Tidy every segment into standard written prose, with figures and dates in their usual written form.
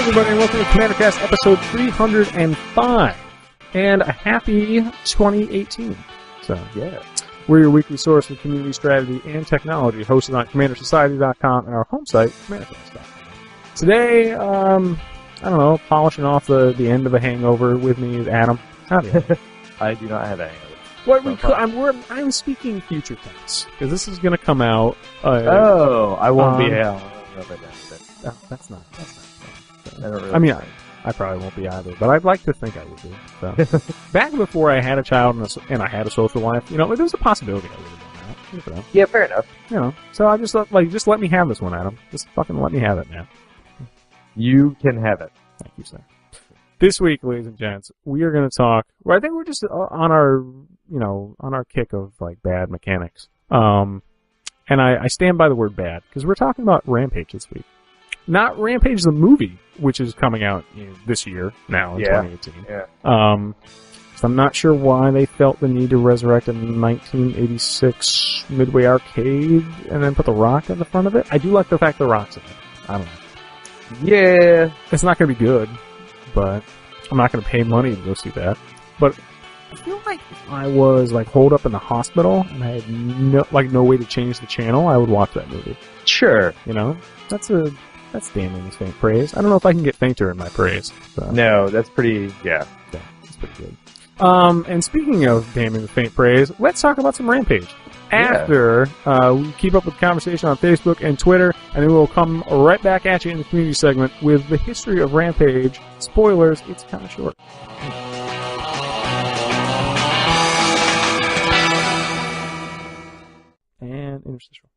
everybody, and welcome to CommanderCast episode 305, and a happy 2018. So, yeah. We're your weekly source for community strategy and technology, hosted on CommanderSociety.com and our home site, CommanderCast.com. Today, I don't know, polishing off the end of a hangover with me is Adam. Howdy. I do not have a hangover. What we could, I'm speaking future tense, because this is going to come out. I won't be out. No, that's not. Really I probably won't be either, but I'd like to think I would be. So. Back before I had a child and I had a social life, there was a possibility I would have done that. Yeah, fair enough. So I just thought, just let me have this one, Adam. Just fucking let me have it, man. You can have it. Thank you, sir. This week, ladies and gents, we are going to talk. Well, I think we're just on our kick of bad mechanics. And I stand by the word bad because we're talking about Rampage this week. Not Rampage the movie, which is coming out this year now in 2018. Yeah. So I'm not sure why they felt the need to resurrect a 1986 Midway arcade and then put The Rock at the front of it. I do like the fact The Rock's in it. I don't know. Yeah. It's not going to be good, but I'm not going to pay money to go see that. But I feel like if I was holed up in the hospital and I had no way to change the channel, I would watch that movie. Sure. That's damning with faint praise. I don't know if I can get fainter in my praise. So. No, that's pretty, yeah. That's pretty good. And speaking of damning with faint praise, let's talk about some Rampage. After we keep up with the conversation on Facebook and Twitter, and then we'll come right back at you in the community segment with the history of Rampage. Spoilers, it's kind of short. And interstitial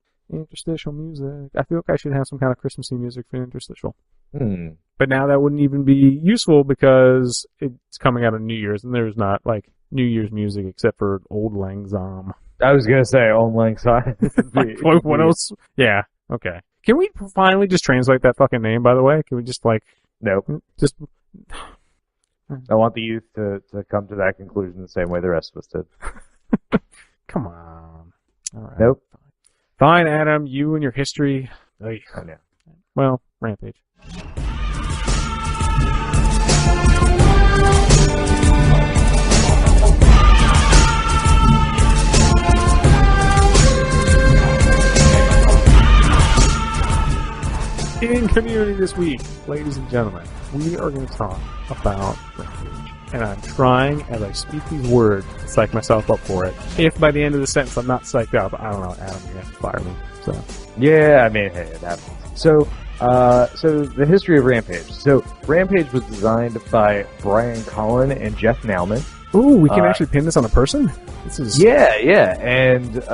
music. I feel like I should have some kind of Christmassy music for interstitial. But now that wouldn't even be useful because it's coming out on New Year's, and there's not New Year's music except for Old Lang Syne. I was gonna say Old Lang Syne. What else? Yeah. Okay. Can we finally just translate that fucking name? By the way, can we just Nope. Just. I want the youth to come to that conclusion the same way the rest of us did. Come on. All right. Nope. Fine, Adam. You and your history. I know. Well, Rampage. In community this week, ladies and gentlemen, we are going to talk about Rampage. And I'm trying, as I speak these words, to psych myself up for it. If by the end of the sentence I'm not psyched up, I don't know, Adam, you're going to have to fire me. So. Yeah, hey, it happens. So the history of Rampage. So, Rampage was designed by Brian Collin and Jeff Nauman. Ooh, we can actually pin this on a person? This is... Yeah, and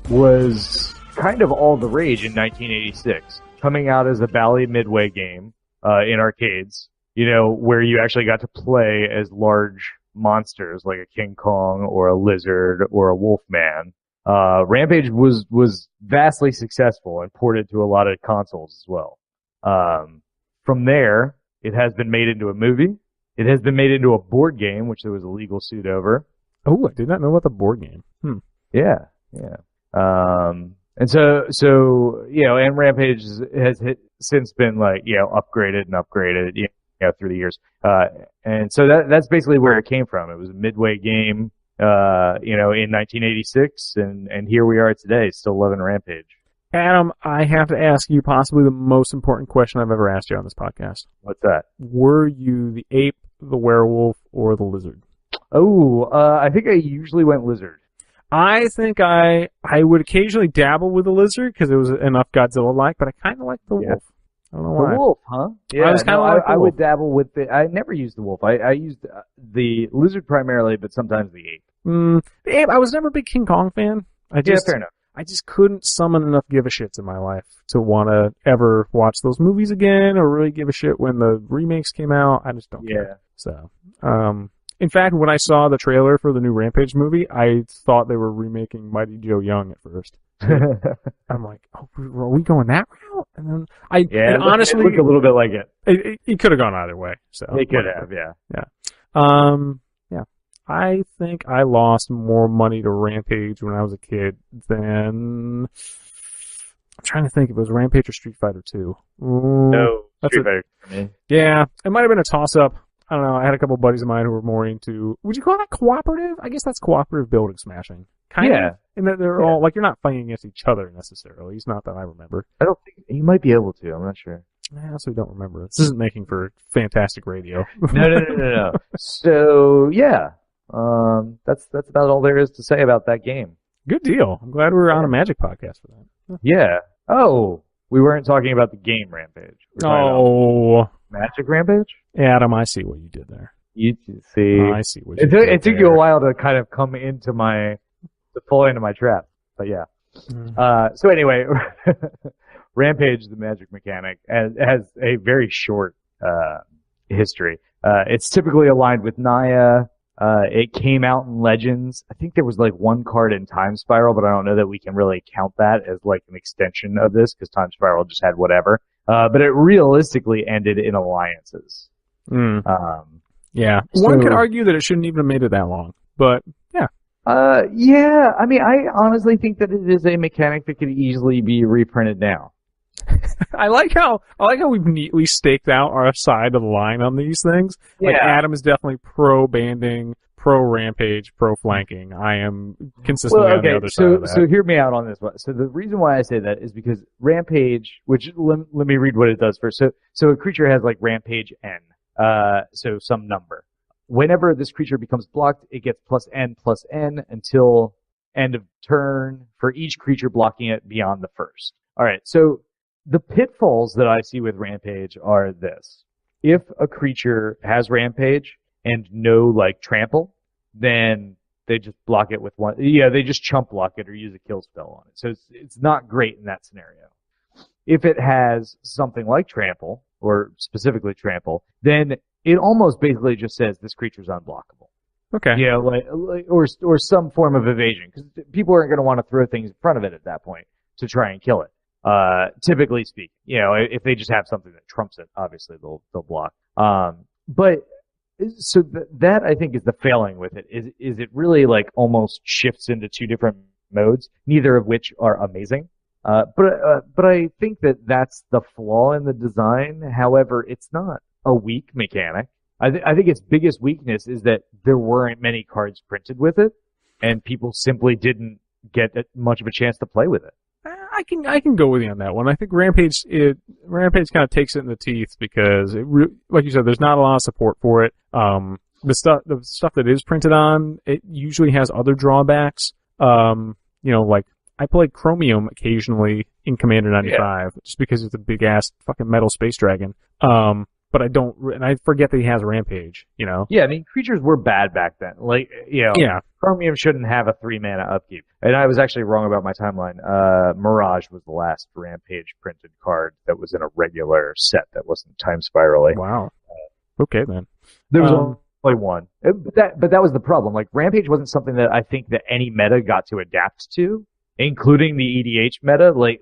was kind of all the rage in 1986. Coming out as a Bally Midway game in arcades, where you actually got to play as large monsters like a King Kong or a lizard or a Wolfman. Rampage was vastly successful and ported to a lot of consoles as well. From there, it has been made into a movie. It has been made into a board game, which there was a legal suit over. Oh, I did not know about the board game. Yeah. And so and Rampage has since been upgraded through the years. And so that's basically where it came from. It was a Midway game, in 1986, and here we are today, still loving Rampage. Adam, I have to ask you possibly the most important question I've ever asked you on this podcast. What's that? Were you the ape, the werewolf, or the lizard? Oh, I think I usually went lizard. I think I would occasionally dabble with the lizard because it was enough Godzilla-like, but I kind of like the wolf. I don't know why. The wolf, huh? Yeah, I would dabble with I never used the wolf. I used the lizard primarily, but sometimes the ape. The ape. I was never a big King Kong fan. Fair enough. I just couldn't summon enough give-a-shits in my life to want to ever watch those movies again or really give a shit when the remakes came out. I just don't care. So, in fact, when I saw the trailer for the new Rampage movie, I thought they were remaking Mighty Joe Young at first. I'm like, oh, are we going that route? And then honestly, it looked a little bit like it. It could have gone either way. So it could have, yeah. I think I lost more money to Rampage when I was a kid than I'm trying to think if it was Rampage or Street Fighter 2. No, That's Street Fighter for me. Yeah, it might have been a toss-up. I don't know. I had a couple of buddies of mine who were more into. Would you call that cooperative? I guess that's cooperative building smashing. Kind of. And that they're all like you're not fighting against each other necessarily. It's not that I remember. I don't think you might be able to. I'm not sure. I also don't remember. This isn't making for fantastic radio. No. So yeah, that's about all there is to say about that game. Good deal. I'm glad we were on a Magic podcast for that. Yeah. Oh, we weren't talking about the game Rampage. Oh, Magic Rampage? Adam, I see what you did there. You see. I see what you did It took you a while to kind of come into to fall into my trap. But yeah. So anyway, Rampage, the Magic mechanic, has a very short history. It's typically aligned with Naya. It came out in Legends. I think there was like one card in Time Spiral, but I don't know that we can really count that as like an extension of this because Time Spiral just had whatever. But it realistically ended in Alliances. Yeah. One could argue that it shouldn't even have made it that long, but yeah. Yeah. I mean, I honestly think that it is a mechanic that could easily be reprinted now. I like how we've neatly staked out our side of the line on these things. Yeah. Like Adam is definitely pro banding, pro Rampage, pro flanking. I am consistently on the other side of that. So hear me out on this one. So the reason why I say that is because Rampage, which let me read what it does first. So a creature has like Rampage N. So some number. Whenever this creature becomes blocked, it gets +N until end of turn for each creature blocking it beyond the first. All right. So the pitfalls that I see with Rampage are this. If a creature has Rampage and no like trample, then they just block it with one. Yeah, they just chump block it or use a kill spell on it. So it's not great in that scenario. If it has something like trample, or specifically trample, then it almost basically just says this creature's unblockable. Okay. Yeah, or some form of evasion, because people aren't going to want to throw things in front of it at that point to try and kill it. Typically speaking, if they just have something that trumps it, obviously they'll block. But so that I think is the failing with it. Is it really like almost shifts into two different modes, neither of which are amazing. But I think that that's the flaw in the design. However, it's not a weak mechanic. I think its biggest weakness is that there weren't many cards printed with it, and people simply didn't get much of a chance to play with it. I can go with you on that one. I think Rampage kind of takes it in the teeth because like you said, there's not a lot of support for it. The stuff that is printed on it usually has other drawbacks. Like I played Chromium occasionally in Commander 95 just because it's a big ass fucking metal space dragon. But I don't, and I forget that he has Rampage, Yeah, I mean, creatures were bad back then. Like, Chromium shouldn't have a 3-mana upkeep. And I was actually wrong about my timeline. Mirage was the last Rampage printed card that was in a regular set that wasn't Time Spiral. Wow. Okay, then. There was only one. But that was the problem. Like, Rampage wasn't something that I think that any meta got to adapt to, including the EDH meta. Like,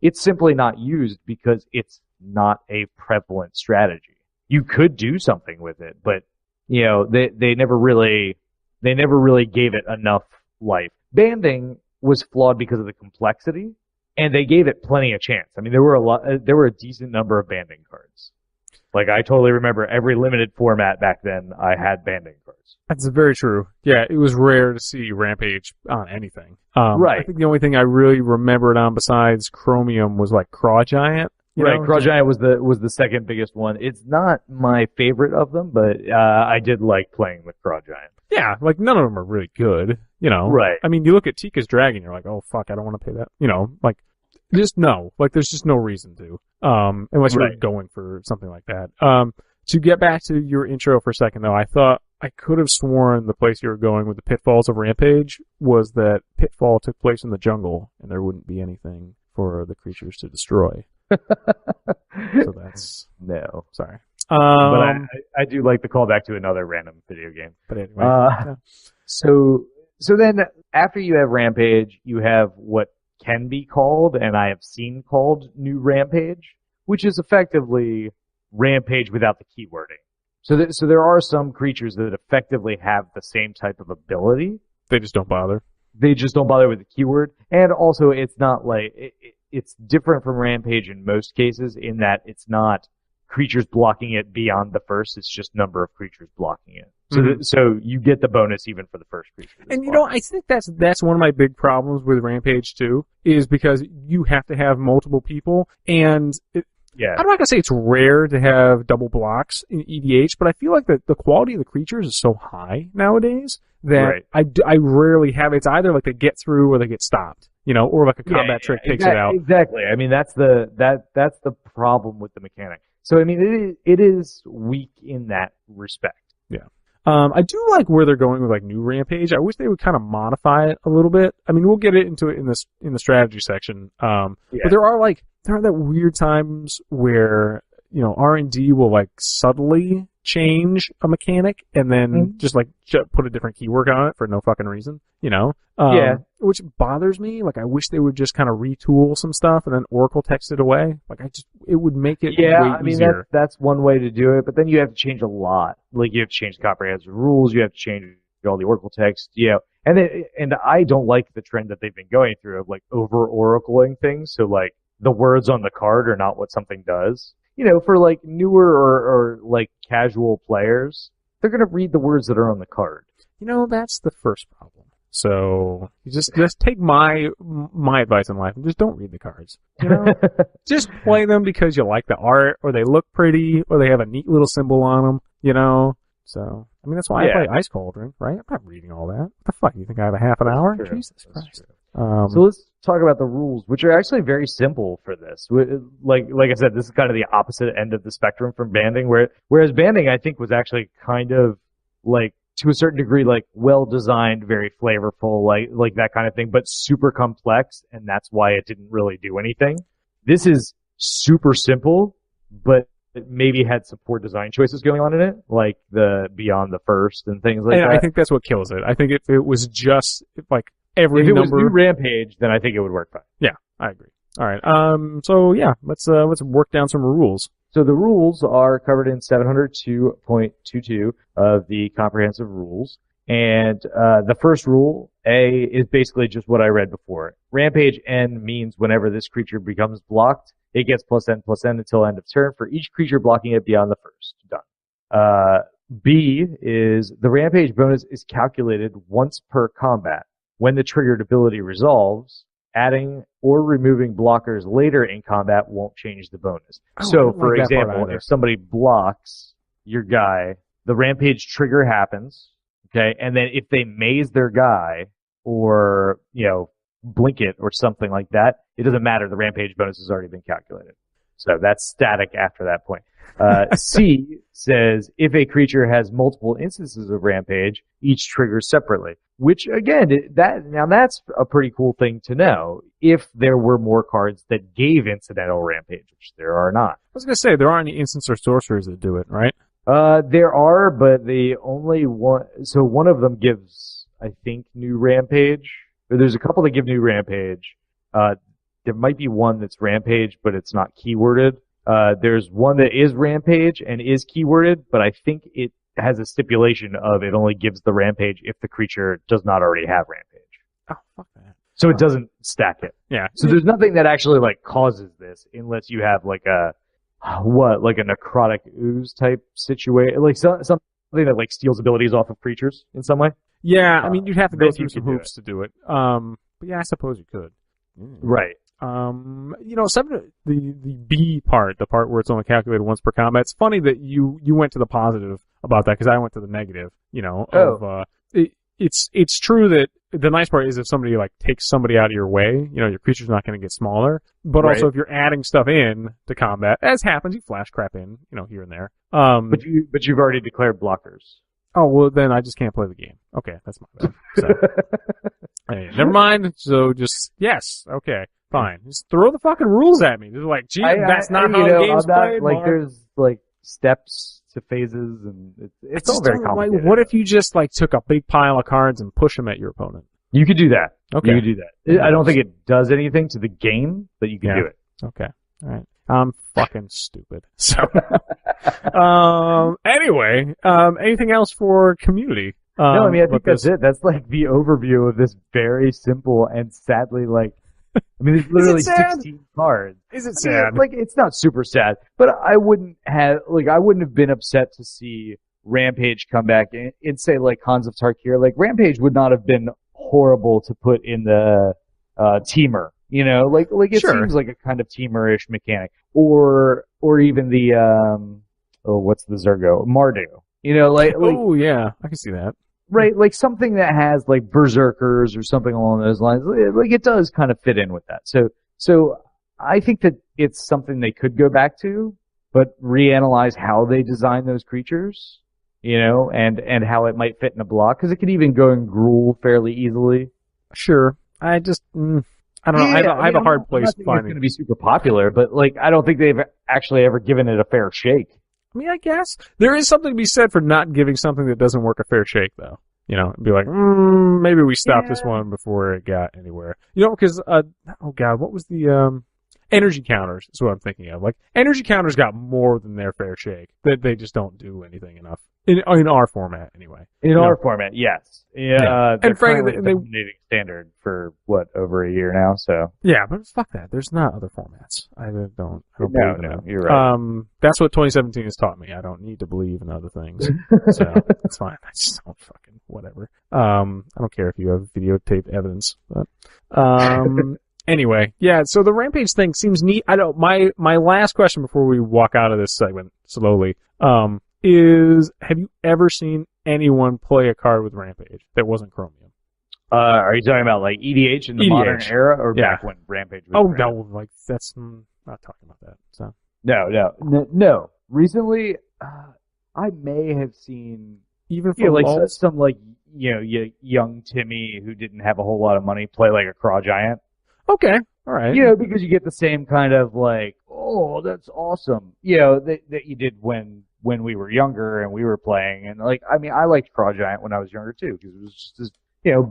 it's simply not used because it's not a prevalent strategy. You could do something with it, but they never really gave it enough life. Banding was flawed because of the complexity, and they gave it plenty of chance. I mean, there were a decent number of banding cards. Like I totally remember every limited format back then I had banding cards. That's very true. Yeah, it was rare to see Rampage on anything. Right. I think the only thing I really remembered on besides Chromium was like Craw Giant. Right, Craw Giant was the second biggest one. It's not my favorite of them, but I did like playing with Craw Giant. Yeah, like none of them are really good, Right. I mean, you look at Tika's Dragon, you're like, oh fuck, I don't want to pay that. Like just no. Like there's just no reason to. Unless you're going for something like that. To get back to your intro for a second though, I thought I could have sworn the place you were going with the pitfalls of Rampage was that Pitfall took place in the jungle and there wouldn't be anything for the creatures to destroy. So that's no. Sorry. But I do like the callback to another random video game. But anyway. So then after you have Rampage, you have what can be called, and I have seen called, New Rampage, which is effectively Rampage without the keywording. So there are some creatures that effectively have the same type of ability. They just don't bother. They just don't bother with the keyword, and also it's not like it's different from Rampage in most cases in that it's not creatures blocking it beyond the first. It's just number of creatures blocking it. So Mhm. so you get the bonus even for the first creature. And you know, I think that's one of my big problems with Rampage too, is because you have to have multiple people, and yeah. I'm not gonna say it's rare to have double blocks in EDH, but I feel like the quality of the creatures is so high nowadays that I rarely have. It's either like they get through or they get stopped, you know, or like a combat trick takes it out. Exactly. I mean, that's the problem with the mechanic. So I mean, it is weak in that respect. Yeah. I do like where they're going with like new Rampage. I wish they would kind of modify it a little bit. I mean, we'll get into it in the strategy section. But there are that weird times where, you know, R&D will like subtly change a mechanic and then just like put a different keyword on it for no fucking reason, you know? Which bothers me. Like, I wish they would just kind of retool some stuff and then Oracle text it away. Like, it would make it way easier. That's one way to do it, but then you have to change a lot. Like, you have to change the comprehensive rules, you have to change all the Oracle text, and I don't like the trend that they've been going through of like over-oracling things, so like, the words on the card are not what something does. You know, for like newer or like casual players, they're gonna read the words that are on the card. You know, that's the first problem. So you just take my advice in life and just don't read the cards. You know, just play them because you like the art, or they look pretty, or they have a neat little symbol on them. You know, so I mean that's why I play Ice Cauldron, right? I'm not reading all that. What the fuck? You think I have a half an hour? True. Jesus Christ. So let's talk about the rules, which are actually very simple for this. Like I said, this is kind of the opposite end of the spectrum from banding, whereas banding I think was actually kind of like, to a certain degree, like well designed, very flavorful, like that kind of thing, but super complex, and that's why it didn't really do anything. This is super simple, but it maybe had some poor design choices going on in it, like the Beyond the First and things like that. I think that's what kills it. I think if it was just like every if it number was new Rampage, then I think it would work fine. Yeah, I agree. All right. So yeah, let's work down some rules. So the rules are covered in 702.22 of the comprehensive rules. And the first rule, A, is basically just what I read before. Rampage N means whenever this creature becomes blocked, it gets +N until end of turn for each creature blocking it beyond the first. Done. B is the Rampage bonus is calculated once per combat. When the triggered ability resolves, adding or removing blockers later in combat won't change the bonus. So, for example, if somebody blocks your guy, the Rampage trigger happens, okay, and then if they maze their guy or, you know, blink it or something like that, it doesn't matter. The Rampage bonus has already been calculated. So that's static after that point. C says if a creature has multiple instances of Rampage, each triggers separately. Which again, that's a pretty cool thing to know. If there were more cards that gave incidental Rampage, which there are not. I was gonna say there aren't any instants or sorcerers that do it, right? There are, but the only one. So one of them gives, I think, new Rampage. There's a couple that give new Rampage. There might be one that's Rampage, but it's not keyworded. There's one that is Rampage and is keyworded, but I think it has a stipulation of it only gives the Rampage if the creature does not already have Rampage. Oh, fuck that. So it doesn't stack it. Yeah. So there's nothing that actually like causes this unless you have like a necrotic ooze type situation, like something that like steals abilities off of creatures in some way. Yeah, I mean you'd have to go through some hoops to do it. But yeah, I suppose you could. Right. You know, the B part, the part where it's only calculated once per combat. It's funny that you went to the positive about that because I went to the negative. You know, it's true that the nice part is if somebody like takes somebody out of your way, you know, your creature's not going to get smaller. But also if you're adding stuff in to combat, as happens, you flash crap in, you know, here and there. But you've already declared blockers. Oh well, then I just can't play the game. Okay, that's my bad. So, hey, never mind. So just yes, okay. Fine. Just throw the fucking rules at me. Just like, gee, that's not how the game's played. Like, there's like steps to phases, and it's all very complicated. Like, what if you just like took a big pile of cards and push them at your opponent? You could do that. Okay. You could do that. Yeah. I don't think it does anything to the game, but you can do it. Okay. All right. I'm fucking stupid. So, anyway, anything else for community? No, I mean, I think that's it. That's like the overview of this very simple and sadly like I mean, there's literally sad? 16 cards. Is it sad? Like, it's not super sad, but I wouldn't have been upset to see Rampage come back and say, like, Khans of Tarkir. Like, Rampage would not have been horrible to put in the teamer. You know, like it seems like a kind of teamer-ish mechanic, or even the what's the Zergo Mardu? You know, like oh yeah, I can see that. Right, like something that has like berserkers or something along those lines. Like it does kind of fit in with that. So I think that it's something they could go back to, but reanalyze how they design those creatures, you know, and how it might fit in a block, because it could even go in Gruul fairly easily. Sure, I just I don't know. I have a hard place finding. It's going to be super popular, but like I don't think they've actually ever given it a fair shake. I mean, I guess there is something to be said for not giving something that doesn't work a fair shake, though. You know, be like, maybe we stopped this one before it got anywhere. You know, because oh god, what was the energy counters? Is what I'm thinking of. Like energy counters got more than their fair shake. That they just don't do anything enough in our format anyway. In our format, yes. Yeah. And frankly, they dominating standard for what, over a year now. So yeah, but fuck that. There's not other formats. I don't believe in them. You're right. That's what 2017 has taught me. I don't need to believe in other things. So that's fine. I just don't fucking whatever. I don't care if you have videotape evidence, but anyway, yeah. So the Rampage thing seems neat. I don't. My last question before we walk out of this segment slowly is: have you ever seen anyone play a card with Rampage that wasn't Chromium? Are you talking about like EDH in the modern era, or back when Rampage was around? No, like that's not talking about that. So no. Recently, I may have seen even for like some like young Timmy who didn't have a whole lot of money play like a Craw Giant. Okay, all right. You know, because you get the same kind of like, oh, that's awesome. You know, that you did when we were younger and we were playing. And like, I mean, I liked Craw Giant when I was younger too, because it was just this,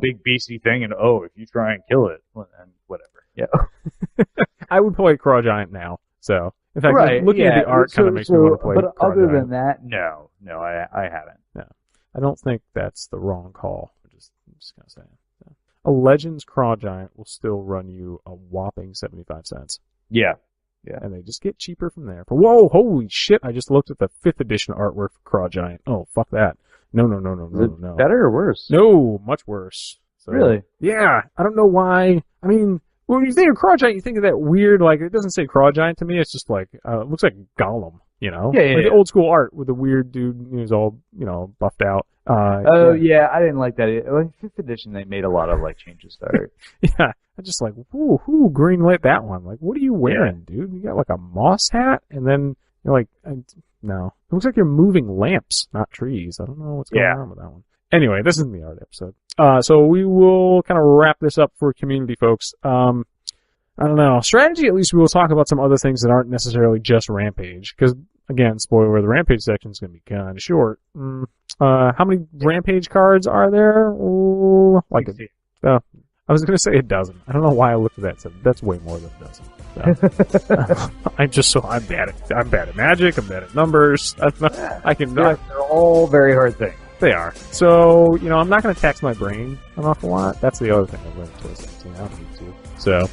big beastie thing. And if you try and kill it, and whatever. Yeah. I would play Craw Giant now. So, in fact, looking at the art kind of makes me want to play Craw Giant. But other than that, no, I haven't. No. I don't think that's the wrong call. I'm just going to say it. So. A Legends Craw Giant will still run you a whopping 75 cents. Yeah. Yeah. And they just get cheaper from there. But whoa, holy shit, I just looked at the 5th edition artwork for Craw Giant. Oh, fuck that. No. Is it better or worse? No, much worse. So, really? Yeah. I don't know why. I mean, when you think of Craw Giant, you think of that weird, like, it doesn't say Craw Giant to me. It's just like, it looks like Gollum, you know? Yeah. The old school art with the weird dude who's all, buffed out. Yeah, I didn't like that. Like 5th edition, they made a lot of like changes to art. Yeah, I just like, who green lit that one? Like, what are you wearing, dude? You got like a moss hat, and then you're like, no, it looks like you're moving lamps, not trees. I don't know what's going on with that one. Anyway, this isn't the art episode. So we will kind of wrap this up for community folks. I don't know. Strategy, at least we will talk about some other things that aren't necessarily just Rampage, because again, spoiler, the Rampage section is going to be kind of short. How many Rampage cards are there? I was going to say a dozen. I don't know why I looked at that. So that's way more than a dozen. So. I'm bad at Magic. I'm bad at numbers. They're all very hard things. They are. So, I'm not going to tax my brain an awful lot. That's the other thing I've learned in 2017. I don't need to. So,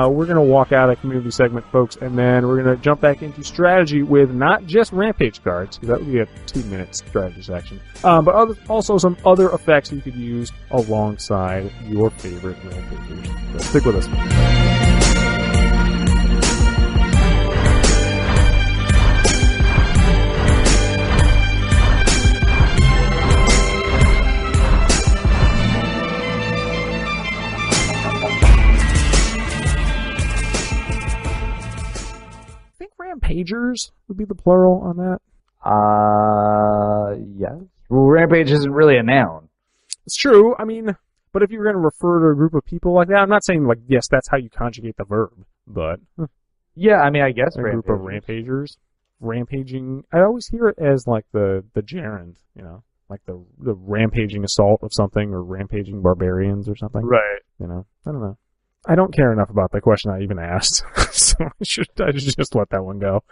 we're going to walk out of community segment, folks, and then we're going to jump back into strategy with not just Rampage cards, because that would be a 2-minute strategy section, but also some other effects you could use alongside your favorite Rampagers. So stick with us. Rampagers would be the plural on that. Yeah. Well, Rampage isn't really a noun. It's true. I mean, but if you're going to refer to a group of people like that, I'm not saying like, yes, that's how you conjugate the verb, but. Yeah, I mean, I guess a group of Rampagers. Rampaging. I always hear it as like the gerund, like the rampaging assault of something, or rampaging barbarians or something. Right. I don't know. I don't care enough about the question I even asked, so I should just let that one go.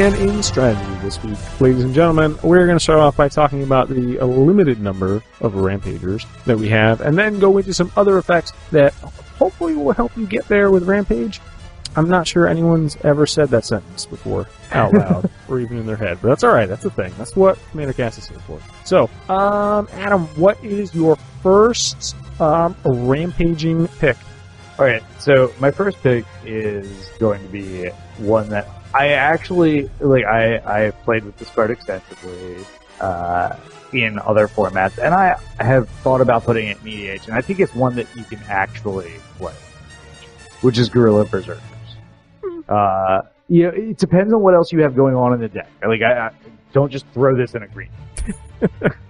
And in strategy this week, ladies and gentlemen, we're going to start off by talking about the limited number of Rampagers that we have, and then go into some other effects that hopefully will help you get there with Rampage. I'm not sure anyone's ever said that sentence before out loud or even in their head, but that's alright, that's the thing. That's what CommanderCast is here for. So, Adam, what is your first rampaging pick? Alright, so my first pick is going to be one that I actually, I played with this card extensively in other formats, and I have thought about putting it in EDH, and I think it's one that you can actually play, which is Guerrilla Berserkers. It depends on what else you have going on in the deck. I don't just throw this in a green.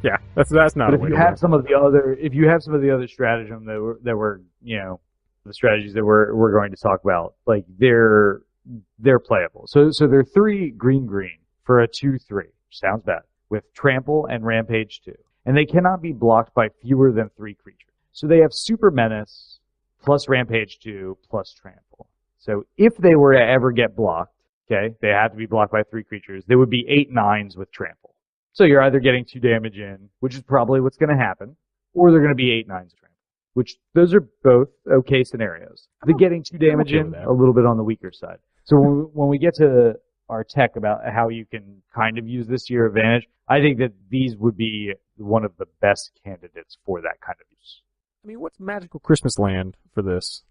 Yeah, that's not. But if you have some of the other stratagem that were the strategies that we're going to talk about, they're playable. So they're 3 green for a 2/3. Sounds bad. With Trample and Rampage 2, and they cannot be blocked by fewer than 3 creatures. So they have Super Menace plus Rampage 2 plus Trample. So if they were to ever get blocked, okay, they have to be blocked by 3 creatures. They would be 8/9s with Trample. So you're either getting 2 damage in, which is probably what's going to happen, or they're going to be 8/9s with Trample. Which those are both okay scenarios. The getting 2 damage in, a little bit on the weaker side. So when we get to our tech about how you can kind of use this to your advantage, I think that these would be one of the best candidates for that kind of use. I mean, what's Magical Christmas Land for this?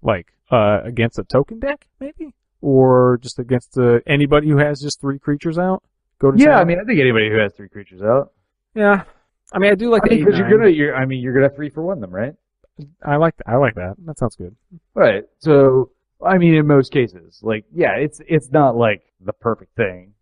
Against a token deck, maybe? Or just against anybody who has just 3 creatures out? Go to town? I mean, I think anybody who has 3 creatures out. Yeah. I mean, I do like the 8/9. Because you're gonna 3-for-1 them, right? I like that. That sounds good. Right. So, I mean, in most cases, it's not like the perfect thing,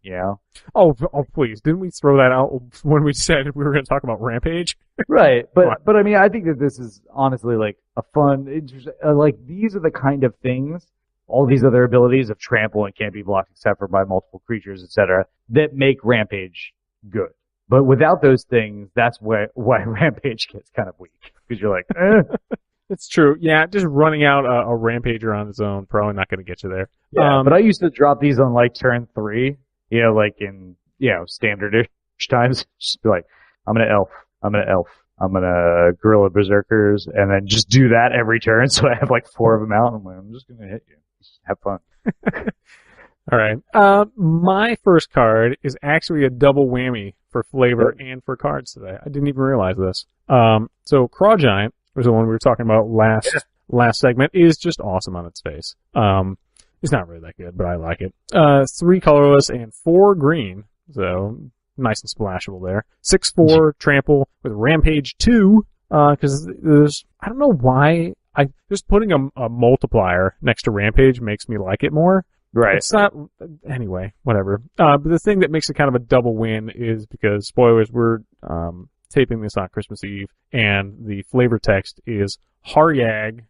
Oh, please. Didn't we throw that out when we said we were going to talk about Rampage? Right. But I mean, I think that this is honestly a fun, these are the kind of things, all these other abilities of trample and can't be blocked except for by multiple creatures, etc., that make Rampage good. But without those things, that's why Rampage gets kind of weak. Because you're like, eh. It's true. Yeah, just running out a Rampager on its own, probably not going to get you there. Yeah, but I used to drop these on turn 3, in standard-ish times. Just be like, I'm gonna elf, I'm gonna Guerrilla Berserkers, and then just do that every turn. So I have 4 of them out, and I'm like, I'm just gonna hit you. Just have fun. All right. My first card is actually a double whammy for flavor and for cards today. I didn't even realize this. So Craw Giant was the one we were talking about last segment, is just awesome on its face. It's not really that good, but I like it. 3 colorless and 4 green, so nice and splashable there. 6/4 trample with Rampage 2, because I don't know why, just putting a multiplier next to Rampage makes me like it more. Right. It's not, anyway, whatever. But the thing that makes it kind of a double win is because, spoilers, we're taping this on Christmas Eve, and the flavor text is Harthag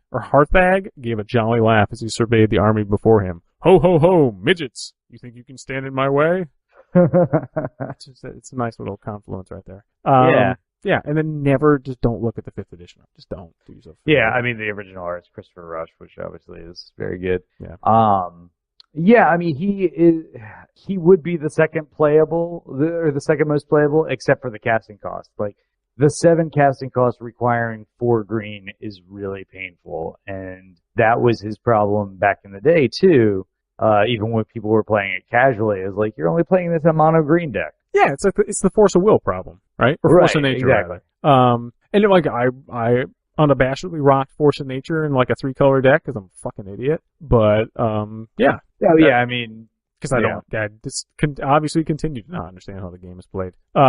gave a jolly laugh as he surveyed the army before him. Ho, ho, ho, midgets! You think you can stand in my way? It's a nice little confluence right there. Yeah, and then just don't look at the 5th edition. Just don't do yourself. Yeah, I mean, the original art is Christopher Rush, which obviously is very good. Yeah. Yeah, I mean, he would be the second playable, or the second most playable, except for the casting cost. The 7 casting cost requiring 4 green is really painful, and that was his problem back in the day too. Even when people were playing it casually, is you're only playing this in a mono green deck. Yeah, it's the Force of Will problem, right? Or Force of Nature, exactly. Rather. And I unabashedly rocked Force of Nature in a 3-color deck because I'm a fucking idiot. But yeah. Yeah, I mean, because I just obviously continue to not understand how the game is played. But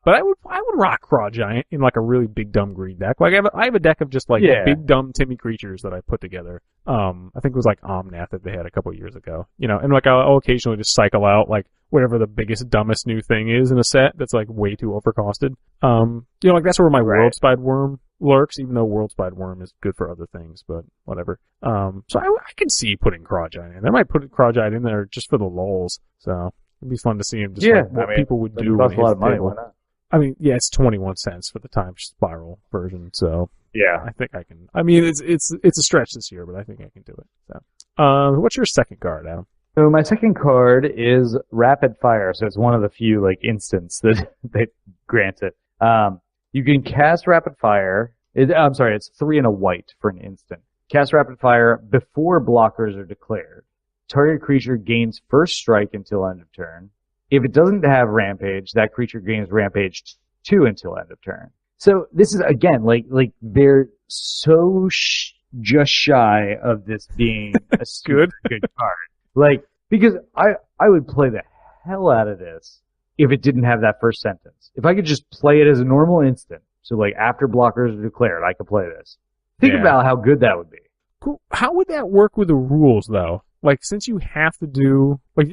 I would rock Craw Giant in a really big dumb green deck. I have a deck of just big dumb Timmy creatures that I put together. I think it was Omnath that they had a couple years ago. And I'll occasionally just cycle out whatever the biggest dumbest new thing is in a set that's way too overcosted. That's where my World Spide Worm lurks, even though World Spide Worm is good for other things, but whatever. So I can see putting Craw Giant in. I might put Craw Giant in there just for the lulz. So it'd be fun to see him what people would do. Costs a lot of money. Why not? I mean, yeah, it's 21 cents for the Time Spiral version, so yeah, I think I can. I mean, it's a stretch this year, but I think I can do it. So, what's your second card, Adam? So my second card is Rapid Fire. So it's one of the few like instants that they grant it. You can cast Rapid Fire. I'm sorry, it's 3 and a white for an instant. Cast Rapid Fire before blockers are declared. Target creature gains first strike until end of turn. If it doesn't have Rampage, that creature gains Rampage 2 until end of turn. So this is again like they're so just shy of this being a good card. Like, because I would play the hell out of this if it didn't have that first sentence. If I could just play it as a normal instant, so like after blockers are declared, I could play this. Think about how good that would be. Cool. How would that work with the rules, though? Like, since you have to do, like,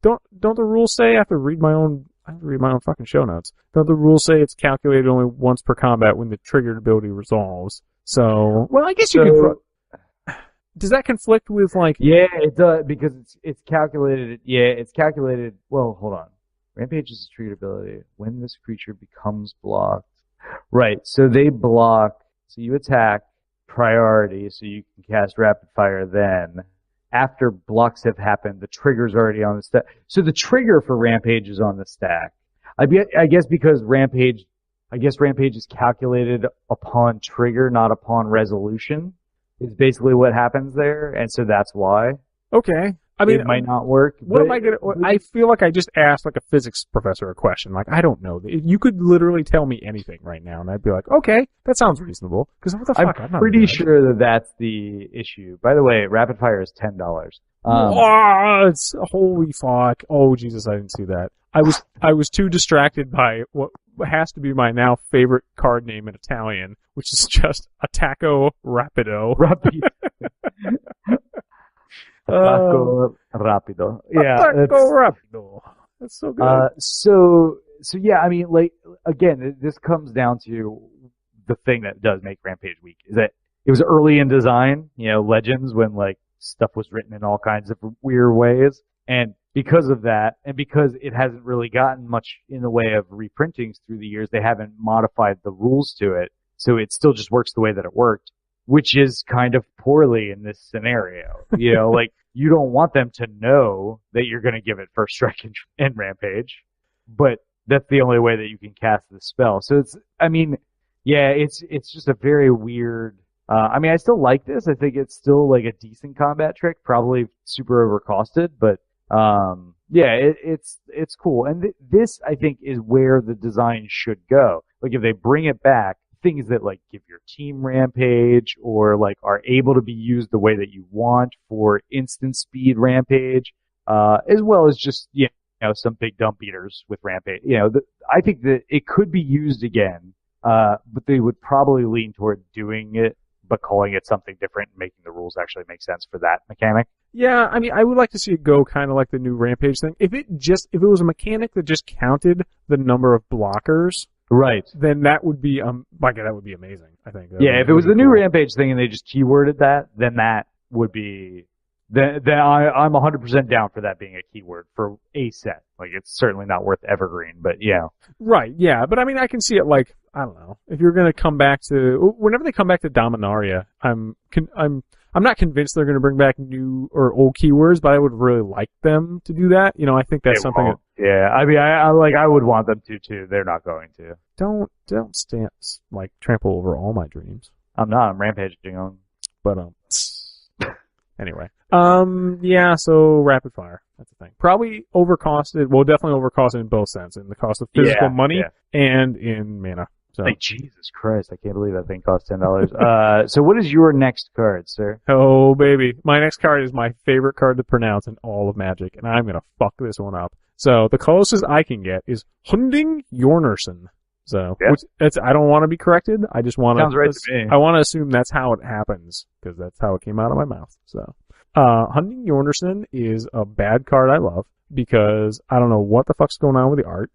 don't the rules say I have to read my own fucking show notes? Don't the rules say it's calculated only once per combat when the triggered ability resolves? So, well, I guess you could. Does that conflict with like? Yeah, it does because it's calculated. Yeah, it's calculated. Well, hold on. Rampage is a triggered ability when this creature becomes blocked. Right. So they block. So you attack priority, so you can cast Rapid Fire then. After blocks have happened, the trigger's already on the stack. So the trigger for Rampage is on the stack. I guess because Rampage is calculated upon trigger, not upon resolution. Is basically what happens there, and so that's why. Okay. I mean, it might not work. What am I gonna? I feel like I just asked like a physics professor a question. Like, I don't know. You could literally tell me anything right now, and I'd be like, okay, that sounds reasonable. Because what the fuck? I'm pretty sure that that's the issue. By the way, Rapid Fire is $10. It's holy fuck! Oh Jesus, I didn't see that. I was too distracted by what has to be my now favorite card name in Italian, which is just Attacco Rapido. Attacco Rapido. Yeah, Attacco Rapido. That's so good. So yeah, I mean, like, again, this comes down to the thing that does make Rampage weak is that it was early in design, Legends, when like stuff was written in all kinds of weird ways, and because of that, and because it hasn't really gotten much in the way of reprintings through the years, they haven't modified the rules to it, so it still just works the way that it worked, which is kind of poorly in this scenario. Like, you don't want them to know that you're going to give it first strike in Rampage, but that's the only way that you can cast the spell. So it's just a very weird. I still like this. I think it's still like a decent combat trick, probably super overcosted, but it's cool. And this, I think, is where the design should go. Like, if they bring it back, things that like give your team Rampage or like are able to be used the way that you want for instant speed Rampage, as well as just, some big dump beaters with Rampage. I think that it could be used again, but they would probably lean toward doing it, but calling it something different and making the rules actually make sense for that mechanic. Yeah, I mean, I would like to see it go kind of like the new Rampage thing. If it was a mechanic that just counted the number of blockers, right, then that would be that would be amazing. I think. If it was the new Rampage thing and they just keyworded that, then that would be. Then I'm 100% down for that being a keyword for a set. Like, it's certainly not worth Evergreen, but yeah. Right, yeah, but I mean, I can see it like, I don't know, if you're gonna come back to, whenever they come back to Dominaria, I'm not convinced they're gonna bring back new or old keywords, but I would really like them to do that. I think that's something. Yeah, I mean, I would want them to too. They're not going to. Don't trample over all my dreams. I'm rampaging on. But anyway. So Rapid Fire. That's the thing. Probably overcosted. Well, definitely overcosted in both senses. In the cost of physical money and in mana. So. Like, Jesus Christ, I can't believe that thing costs $10. So what is your next card, sir? Oh, baby. My next card is my favorite card to pronounce in all of Magic, and I'm gonna fuck this one up. So the closest I can get is Hunding Jornarson. So, I don't want to be corrected. I just want to. Sounds right to me. I want to assume that's how it happens, because that's how it came out of my mouth. So, Hunding Jornarson is a bad card I love, because I don't know what the fuck's going on with the art.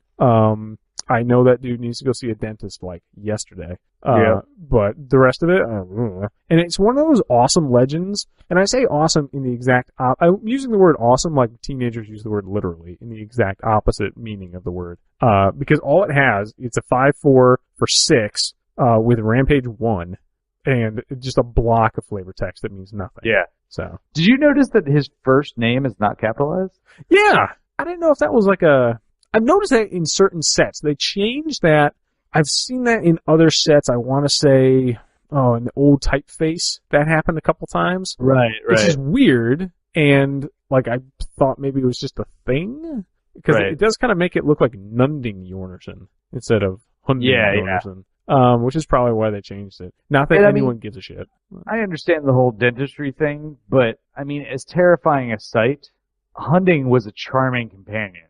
I know that dude needs to go see a dentist like yesterday. But the rest of it, and it's one of those awesome legends. And I say awesome in the exact, I'm using the word awesome like teenagers use the word literally, in the exact opposite meaning of the word. Because all it has, it's a 5/4 for 6, with Rampage 1, and just a block of flavor text that means nothing. Yeah. So. Did you notice that his first name is not capitalized? Yeah. I didn't know if that was like I've noticed that in certain sets. They changed that. I've seen that in other sets. I want to say, in the old Typeface, that happened a couple times. Right. Which is weird. And, like, I thought maybe it was just a thing. Because it does kind of make it look like Nunding Jornerson instead of Hunding Jornerson. Which is probably why they changed it. Not that anyone gives a shit. I understand the whole dentistry thing, but, I mean, as terrifying a sight, Hunding was a charming companion.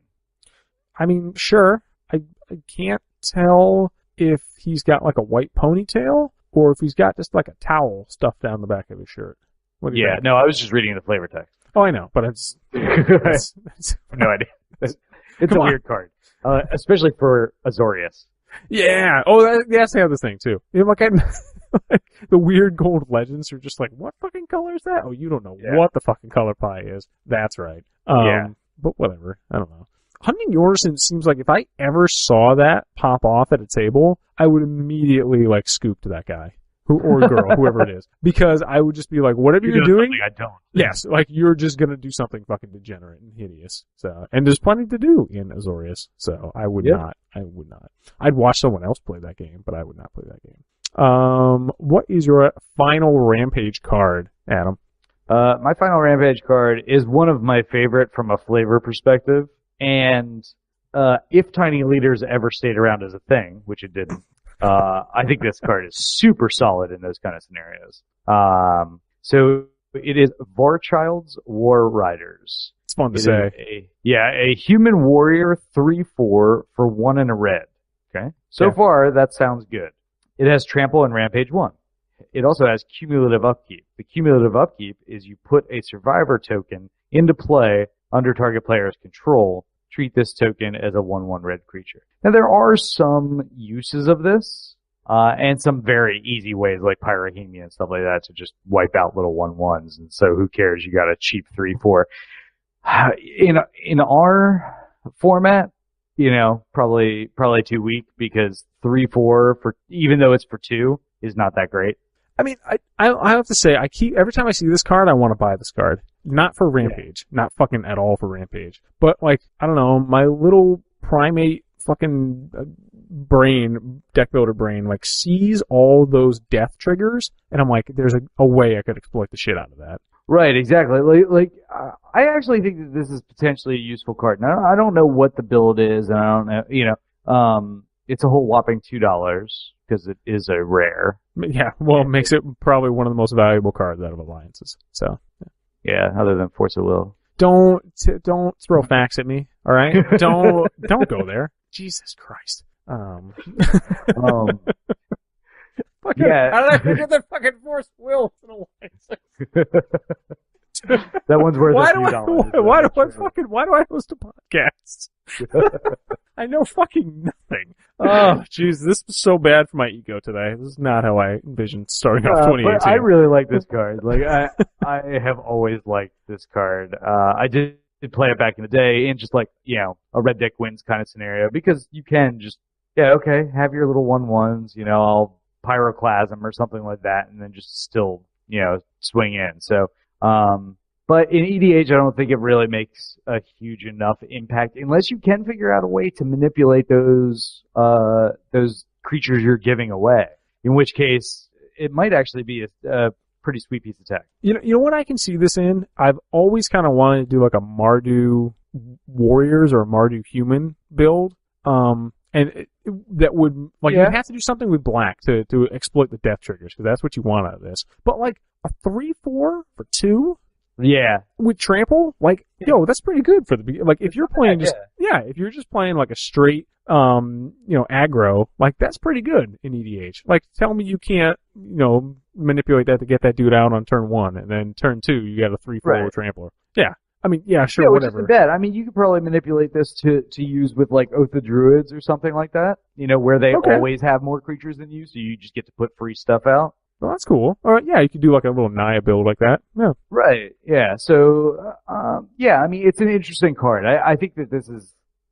I mean, sure. I can't tell if he's got like a white ponytail or if he's got just like a towel stuffed down the back of his shirt. What do you think? No, I was just reading the flavor text. Oh, I know, but it's no idea. It's a weird card, especially for Azorius. Yeah. Oh, that's the other thing too. You know, like the weird gold legends are just like, what fucking color is that? Oh, you don't know what the fucking color pie is. That's right. But whatever. I don't know. Hunding Jorgensen seems like if I ever saw that pop off at a table, I would immediately like scoop to that guy. Or girl, whoever it is. Because I would just be like, whatever you're doing. I don't. Yes, like you're just gonna do something fucking degenerate and hideous. So, and there's plenty to do in Azorius. So I would not. I'd watch someone else play that game, but I would not play that game. What is your final Rampage card, Adam? My final Rampage card is one of my favorite from a flavor perspective. And, if Tiny Leaders ever stayed around as a thing, which it didn't, I think this card is super solid in those kind of scenarios. So it is Varchild's War Riders. It's fun to say. A human warrior 3/4 for 1 and a red. Okay. So far, that sounds good. It has trample and rampage 1. It also has cumulative upkeep. The cumulative upkeep is you put a survivor token into play under target player's control. Treat this token as a 1/1 red creature. Now there are some uses of this, and some very easy ways like Pyrohemia and stuff like that to just wipe out little 1/1s. And so who cares? You got a cheap 3/4. In our format, probably too weak because 3/4 for, even though it's for 2, is not that great. I mean, I have to say, every time I see this card, I want to buy this card. Not for Rampage. Not fucking at all for Rampage. But like, I don't know, my little primate fucking deck builder brain, like sees all those death triggers, and I'm like, there's a way I could exploit the shit out of that. Right, exactly. I actually think that this is potentially a useful card. Now, I don't know what the build is, and I don't know, it's a whole whopping $2 because it is a rare. Yeah, well, it makes it probably one of the most valuable cards out of Alliances. So. Yeah, other than Force of Will. Don't throw facts at me, all right? Don't go there. Jesus Christ. Yeah. How did I forget that fucking Force of Will in Alliances? That one's worth a few dollars. Why do I host a podcast? I know fucking nothing. Oh, jeez, this was so bad for my ego today. This is not how I envisioned starting off 2018. But I really like this card. I have always liked this card. I did play it back in the day in just a red deck wins kind of scenario because you can just, have your little 1/1s, I'll Pyroclasm or something like that and then just still, swing in. So, but in EDH, I don't think it really makes a huge enough impact unless you can figure out a way to manipulate those creatures you're giving away. In which case, it might actually be a pretty sweet piece of tech. You know what I can see this in? I've always kind of wanted to do like a Mardu Warriors or a Mardu Human build. That would, you'd have to do something with black to exploit the death triggers, because that's what you want out of this. But like a 3/4 for 2? Yeah. With trample? That's pretty good for if you're playing if you're just playing like a straight, aggro, that's pretty good in EDH. Tell me you can't, manipulate that to get that dude out on turn 1, and then turn 2, you got a 3/4 trampler. Yeah. I mean, yeah, sure, whatever. Which isn't bad. I mean, you could probably manipulate this to use with Oath of Druids or something like that, where they always have more creatures than you, so you just get to put free stuff out. Well, that's cool. All right, yeah, you could do like a little Naya build like that. Yeah. Right. Yeah. So, I mean, it's an interesting card. I think that this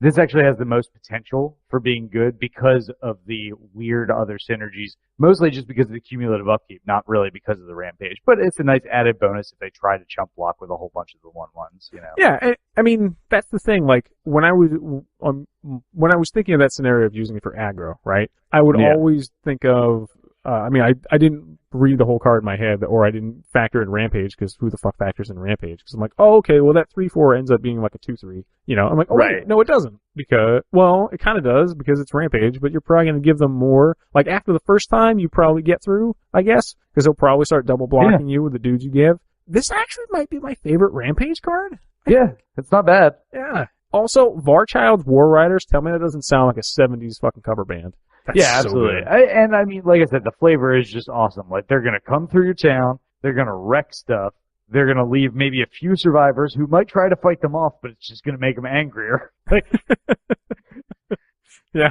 this actually has the most potential for being good because of the weird other synergies, mostly just because of the cumulative upkeep, not really because of the Rampage. But it's a nice added bonus if they try to chump block with a whole bunch of the 1/1s, you know. Yeah, I mean, that's the thing. Like, when I was thinking of that scenario of using it for aggro, right? I would always think of, I mean, I didn't read the whole card in my head, or I didn't factor in Rampage, because who the fuck factors in Rampage? Because I'm like, oh, okay, well, that 3/4 ends up being like a 2/3. You know, I'm like, oh, wait, no, it doesn't. Because, well, it kind of does, because it's Rampage, but you're probably going to give them more. Like, after the first time, you probably get through, I guess, because they'll probably start double blocking you with the dudes you give. This actually might be my favorite Rampage card. Yeah, it's not bad. Yeah. Also, Varchild's War Riders, tell me that doesn't sound like a 70s fucking cover band. That's yeah, absolutely. So I mean, like I said, the flavor is just awesome. Like, they're gonna come through your town, they're gonna wreck stuff, they're gonna leave maybe a few survivors who might try to fight them off, but it's just gonna make them angrier. Yeah,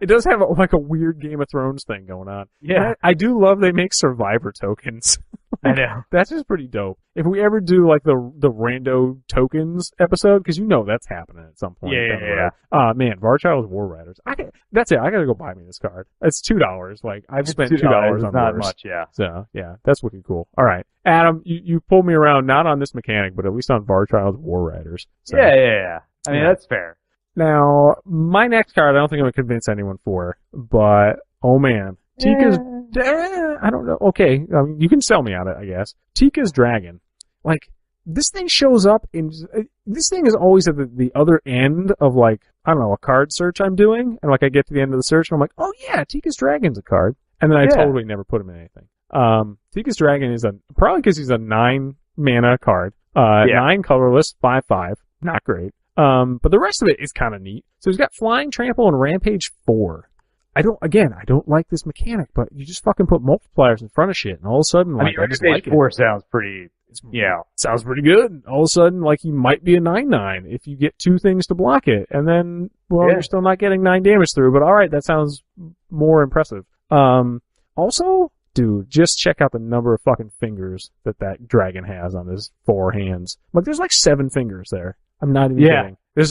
it does have like a weird Game of Thrones thing going on. Yeah. I do love they make survivor tokens. I know. That's just pretty dope. If we ever do like the rando tokens episode, because you know that's happening at some point. Yeah. Man, Varchild's War Riders. That's it. I gotta go buy me this card. It's $2. Like, I've spent $2 on not Wars. much, yeah. So, yeah, that's wicked cool. All right. Adam, you pulled me around, not on this mechanic, but at least on Varchild's War Riders. So, yeah. I mean, that's fair. Now, my next card, I don't think I'm going to convince anyone for, but, oh man. Tika's, I don't know. Okay, you can sell me on it, I guess. Tika's Dragon. Like, this thing shows up this thing is always at the other end of, like, I don't know, a card search I'm doing, and like I get to the end of the search and I'm like, oh yeah, Tika's Dragon's a card. And then I totally never put him in anything. Tika's Dragon is probably because he's a 9 mana card. 9 colorless, 5/5. Not great. But the rest of it is kind of neat. So he's got Flying, Trample, and Rampage 4. I don't like this mechanic, but you just fucking put multipliers in front of shit, and all of a sudden, like, I just like it. 4 sounds pretty, sounds pretty good. All of a sudden, like, he might be a 9/9 if you get 2 things to block it, and then, you're still not getting 9 damage through, but alright, that sounds more impressive. Also, dude, just check out the number of fucking fingers that dragon has on his 4 hands. Like, there's like 7 fingers there. I'm not even kidding. There's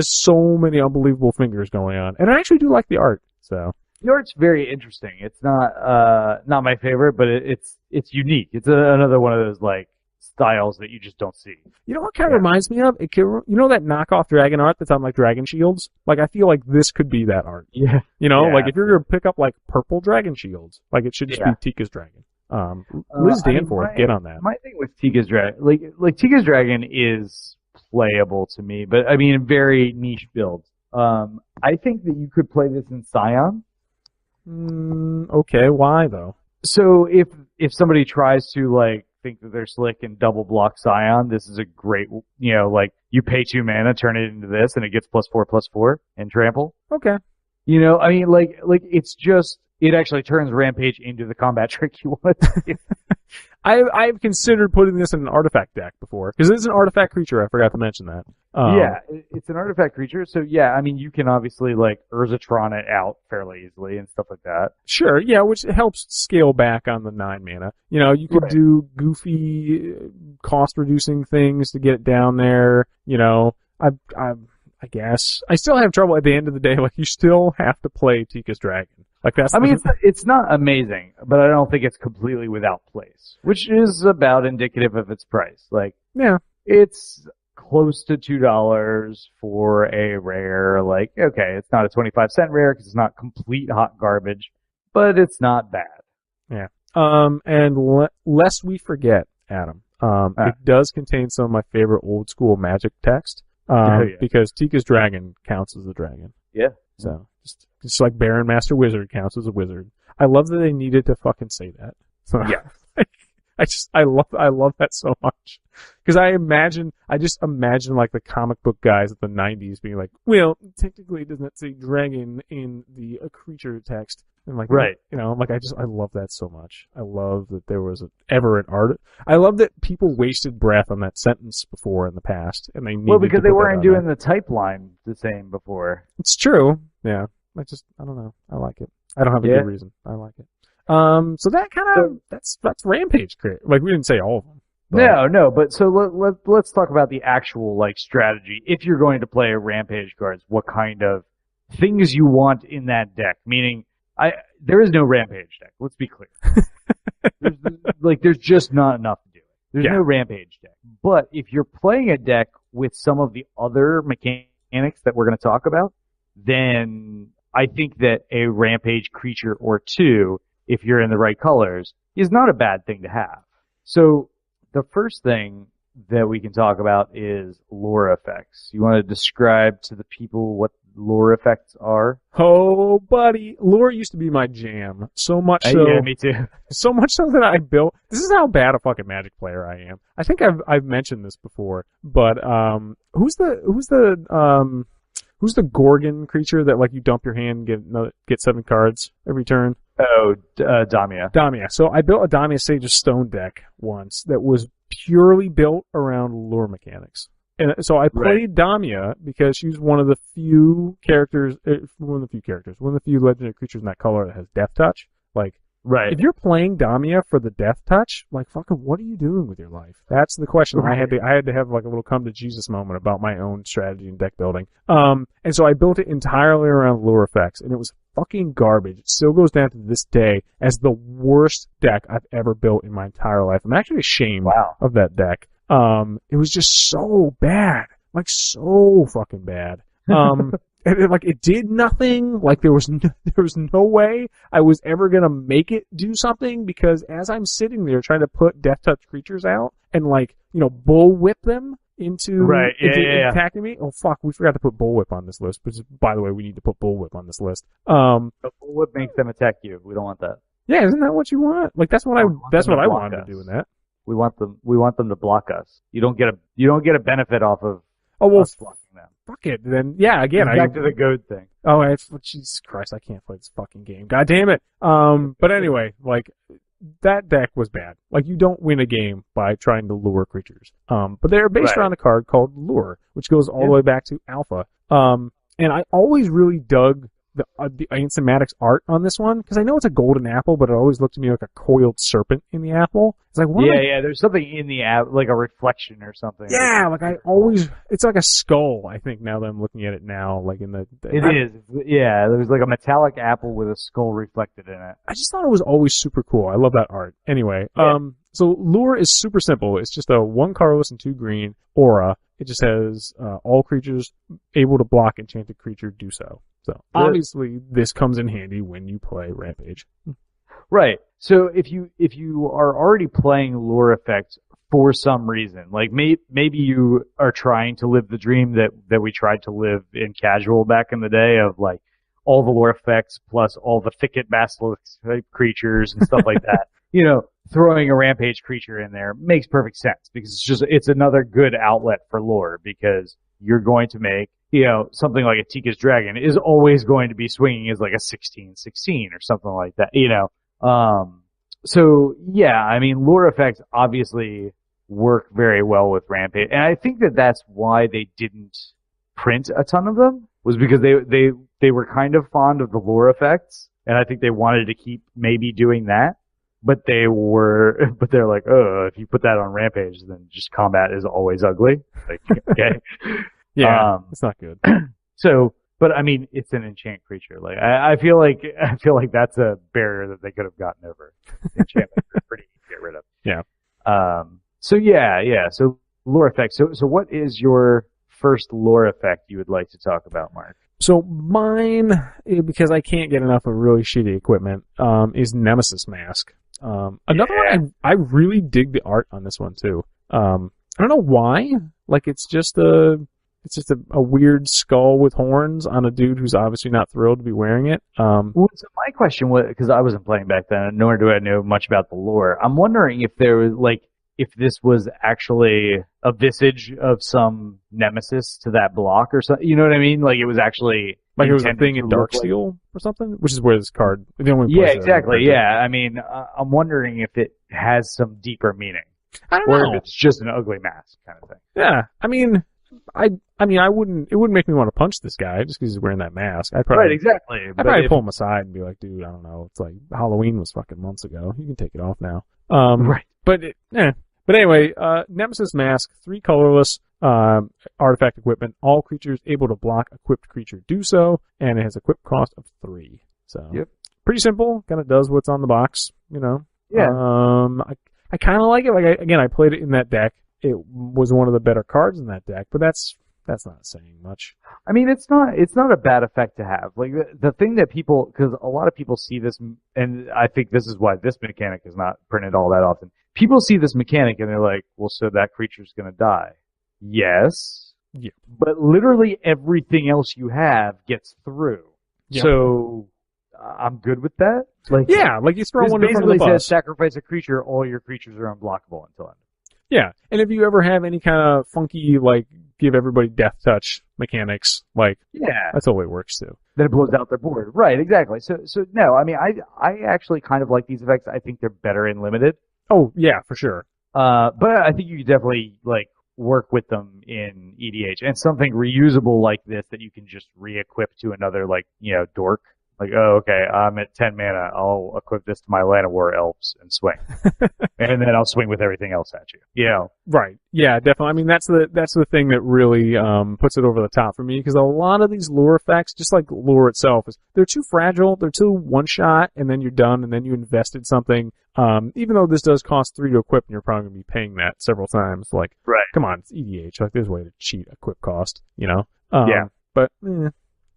so many unbelievable fingers going on. And I actually do like the art, so. The art's very interesting. It's not my favorite, but it's unique. It's another one of those, like, styles that you just don't see. You know what kind of reminds me of? You know that knockoff dragon art that's on, like, dragon shields? Like, I feel like this could be that art. Yeah. You know, like, if you're gonna pick up, like, purple dragon shields, like, it should just be Tika's Dragon. Liz Danforth, get on that. My thing with Tika's Dragon, like Tika's Dragon is playable to me, but I mean, very niche builds. I think that you could play this in Scion. Okay, why though? So if somebody tries to, like, think that they're slick and double block Scion, this is a great, like, you pay 2 mana, turn it into this, and it gets +4/+4 and trample. Okay. I mean, like it's just, it actually turns Rampage into the combat trick you want to do. I've considered putting this in an artifact deck before, because it's an artifact creature. I forgot to mention that. It's an artifact creature, so yeah, I mean, you can obviously, like, Urzatron it out fairly easily and stuff like that. Sure, yeah, which helps scale back on the 9 mana. You could do goofy, cost-reducing things to get it down there. I guess. I still have trouble at the end of the day. Like, you still have to play Tika's Dragon. Like, that's. I mean, it's not amazing, but I don't think it's completely without place, which is about indicative of its price. Like, yeah, it's close to $2 for a rare. Like, okay, it's not a 25-cent rare because it's not complete hot garbage, but it's not bad. Yeah. And lest we forget, Adam, it does contain some of my favorite old school Magic text. Because Tika's Dragon counts as a dragon. Yeah. So, just like Baron Master Wizard counts as a wizard. I love that they needed to fucking say that. So, yeah. I love that so much. Cause I just imagine like the comic book guys of the 90s being like, well, technically it doesn't say dragon in the creature text. And like, right. I love that so much. I love that there was ever an art. I love that people wasted breath on that sentence before in the past, and they needed because to they put weren't that on doing the type line the same before. It's true. Yeah. I don't know. I like it. I don't have a good reason. I like it. So that kind of, that's Rampage. Like, we didn't say all of them. But... No, but so let's talk about the actual like strategy. If you're going to play Rampage cards, what kind of things you want in that deck? Meaning, there is no Rampage deck. Let's be clear. There's just not enough to do it. There's no Rampage deck. But if you're playing a deck with some of the other mechanics that we're going to talk about, then I think that a Rampage creature or two, if you're in the right colors, is not a bad thing to have. So the first thing that we can talk about is lore effects. You want to describe to the people what lore effects are? Oh, buddy. Lore used to be my jam. So much so. Yeah, me too. So much so that I built... This is how bad a fucking Magic player I am. I think I've mentioned this before, but who's the Gorgon creature that like you dump your hand and get 7 cards every turn? Oh, Damia. Damia. So I built a Damia Sage of Stone deck once that was purely built around lure mechanics. And so I played Damia because she's one of the few legendary creatures in that color that has Death Touch. Like, if you're playing Damia for the Death Touch, like, fucking, what are you doing with your life? That's the question. I had to have like a little come to Jesus moment about my own strategy and deck building. And so I built it entirely around lure effects, and it was fucking garbage. It still goes down to this day as the worst deck I've ever built in my entire life. I'm actually ashamed of that deck. It was just so bad. Like, so fucking bad. It did nothing. Like, there was no way I was ever gonna make it do something, because as I'm sitting there trying to put Death Touch creatures out and, like, bullwhip them into attacking me. Oh, fuck, we forgot to put bullwhip on this list. Which is, by the way, we need to put bullwhip on this list. But bullwhip makes them attack you. We don't want that. Yeah, isn't that what you want? Like, that's what I wanted to do in that. We want them to block us. You don't get a benefit off of us blocking them. Fuck it. Then again, back to the goad thing. Oh, Jesus Christ, I can't play this fucking game. God damn it. But anyway, like, that deck was bad. Like, you don't win a game by trying to lure creatures. But they're based around a card called Lure, which goes all the way back to Alpha. And I always really dug the Ansymatics art on this one, because I know it's a golden apple, but it always looked to me like a coiled serpent in the apple. It's like, there's something in the apple, like a reflection or something. Yeah, like it's like a skull, I think, now that I'm looking at it now, like in the... It is. Yeah, there's like a metallic apple with a skull reflected in it. I just thought it was always super cool. I love that art. Anyway, so Lure is super simple. It's just a 1 colorless and 2 green aura. It just has all creatures able to block enchanted creature do so. So obviously this comes in handy when you play Rampage. Right. So if you are already playing lure effects for some reason, like maybe you are trying to live the dream that we tried to live in casual back in the day, of like all the lure effects plus all the thicket basilisk type creatures and stuff like that. Throwing a Rampage creature in there makes perfect sense, because it's another good outlet for lore, because you're going to make, something like a Tika's Dragon is always going to be swinging as like a 16/16 or something like that, So yeah, I mean, lore effects obviously work very well with Rampage, and I think that's why they didn't print a ton of them, was because they were kind of fond of the lore effects, and I think they wanted to keep maybe doing that. But they're like, if you put that on Rampage, then just combat is always ugly. Like, okay. Yeah, it's not good. So, but I mean, it's an enchant creature. Like, I feel like that's a barrier that they could have gotten over. Enchantments are pretty easy to get rid of. Yeah. So lore effects. So what is your first lore effect you would like to talk about, Mark? So mine, because I can't get enough of really shitty equipment, is Nemesis Mask. Another one, I really dig the art on this one too. I don't know why. Like, it's just a weird skull with horns on a dude who's obviously not thrilled to be wearing it. So my question was, because I wasn't playing back then, nor do I know much about the lore. I'm wondering if there was if this was actually a visage of some nemesis to that block or something. You know what I mean? Like, it was actually... Like it was a thing in Darksteel or something? Which is where this card... Yeah, exactly. Yeah, I mean, I'm wondering if it has some deeper meaning. I don't know. Or if it's just an ugly mask kind of thing. Yeah, I mean, it wouldn't make me want to punch this guy just because he's wearing that mask. Right, exactly. I'd probably pull him aside and be like, dude, I don't know. It's like Halloween was fucking months ago. You can take it off now. Right. But But anyway, Nemesis Mask, 3 colorless artifact equipment. All creatures able to block equipped creature do so, and it has equip cost of 3. So, Yep. Pretty simple. Kind of does what's on the box, you know. Yeah. I kind of like it. Like I played it in that deck. It was one of the better cards in that deck, but that's not saying much. I mean, it's not a bad effect to have. Like the thing that people, because a lot of people see this, and I think this is why this mechanic is not printed all that often. People see this mechanic and they're like, well, so that creature's gonna die. Yes. Yeah. But literally everything else you have gets through. Yeah. So I'm good with that. Like, yeah, like you throw this one in front of the basically bus. says sacrifice a creature, all your creatures are unblockable until end. Yeah, and if you ever have any kind of funky, like, give everybody death touch mechanics, like, Yeah. that totally works too. Then it blows out their board. Right, exactly. So no, I mean, I actually kind of like these effects. I think they're better in limited. Oh, yeah, for sure. But I think you could definitely, like, work with them in EDH. And something reusable like this that you can just re-equip to another, like, you know, dork. Like, oh, okay, I'm at 10 mana. I'll equip this to my Land of War elves and swing. And then I'll swing with everything else at you. You know? Right. Yeah, definitely. I mean, that's the thing that really puts it over the top for me, because a lot of these lure effects, just like lure itself, they're too fragile. They're too one shot, and then you're done, and then you invested something. Even though this does cost 3 to equip, and you're probably gonna be paying that several times. Like, right. Come on, it's EDH. Like, there's a way to cheat equip cost, you know? Yeah. But,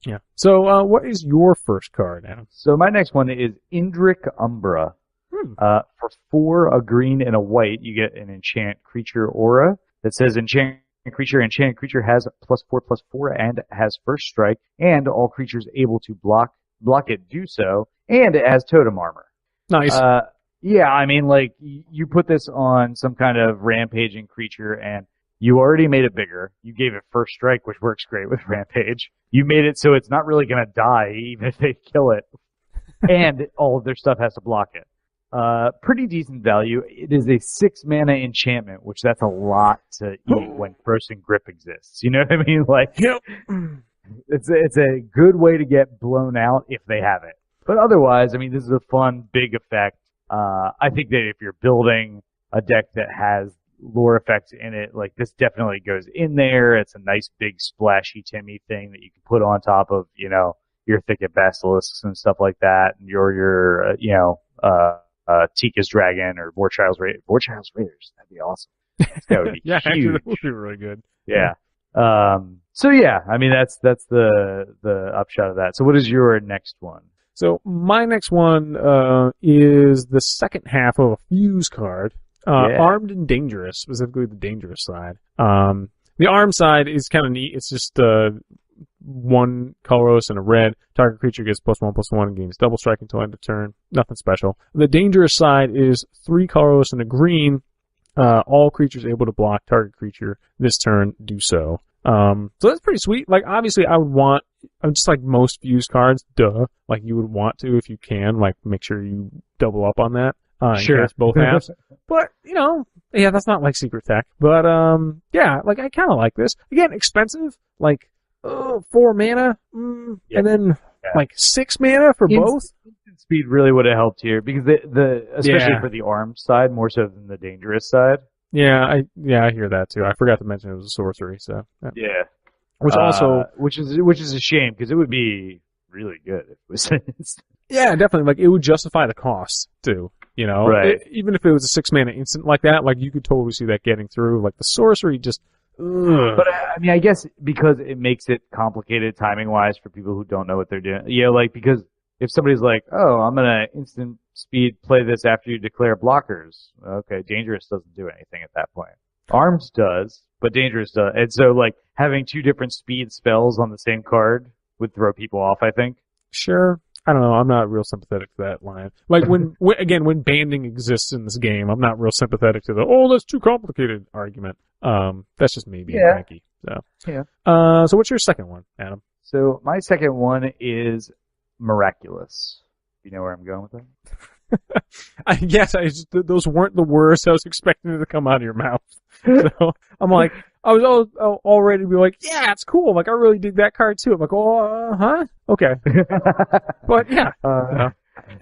yeah. So, what is your first card, Adam? So my next one is Indrik Umbra. For 4, a green and a white, you get an enchant creature aura that says enchant creature has +4/+4 and has first strike, and all creatures able to block it do so, and it has totem armor. Nice. Yeah, I mean, like, you put this on some kind of rampaging creature, and you already made it bigger. You gave it first strike, which works great with Rampage. You made it so it's not really going to die, even if they kill it. And all of their stuff has to block it. Pretty decent value. It is a 6 mana enchantment, which that's a lot to eat when Frozen Grip exists. You know what I mean? Like, yep. It's a good way to get blown out if they have it. But otherwise, I mean, this is a fun, big effect. I think that if you're building a deck that has lore effects in it, like, this definitely goes in there. It's a nice big splashy Timmy thing that you can put on top of, you know, your Thicket Basilisks and stuff like that, and your Tika's Dragon or Vorchild's Raiders. That'd be awesome. That would be yeah, huge. actually, that would be really good. Yeah. So yeah, I mean, that's the upshot of that. So what is your next one? So my next one is the second half of a fuse card. Armed and Dangerous, specifically the Dangerous side. The armed side is kind of neat. It's just 1 colorless and a red. Target creature gets +1/+1 and gains double strike until end of turn. Nothing special. The Dangerous side is 3 colorless and a green. All creatures able to block target creature this turn do so. So that's pretty sweet. Like, obviously I would want, just like most fuse cards, like you would want to, if you can, like, make sure you double up on that. Sure. Cast both halves. But, you know, yeah, that's not like secret tech. But, yeah, like, I kind of like this. Again, expensive, like, 4 mana, and then, like, 6 mana for both. Instant speed really would have helped here, because especially for the armed side, more so than the dangerous side. Yeah, I hear that too. I forgot to mention it was a sorcery, so. Yeah. Which which is a shame, because it would be really good if it was instant. Yeah, definitely. Like, it would justify the cost too. You know, right. Even if it was a 6 mana instant like that, like, you could totally see that getting through. Like, the sorcery just. Ugh. But I mean, I guess because it makes it complicated timing wise for people who don't know what they're doing. Yeah, like, because if somebody's like, oh, I'm gonna instant speed play this after you declare blockers. Okay, Dangerous doesn't do anything at that point. Arms does, but Dangerous does. And so, like, having 2 different speed spells on the same card would throw people off, I think. Sure. I don't know. I'm not real sympathetic to that line. Like, when banding exists in this game, I'm not real sympathetic to that's too complicated argument. That's just me being cranky. So. Yeah. So what's your second one, Adam? So my second one is Miraculous. You know where I'm going with that? Yes, those weren't the words I was expecting to come out of your mouth. So I'm like, I was all ready to be like, yeah, it's cool. Like, I really dig that card too. I'm like, huh? Okay. But yeah.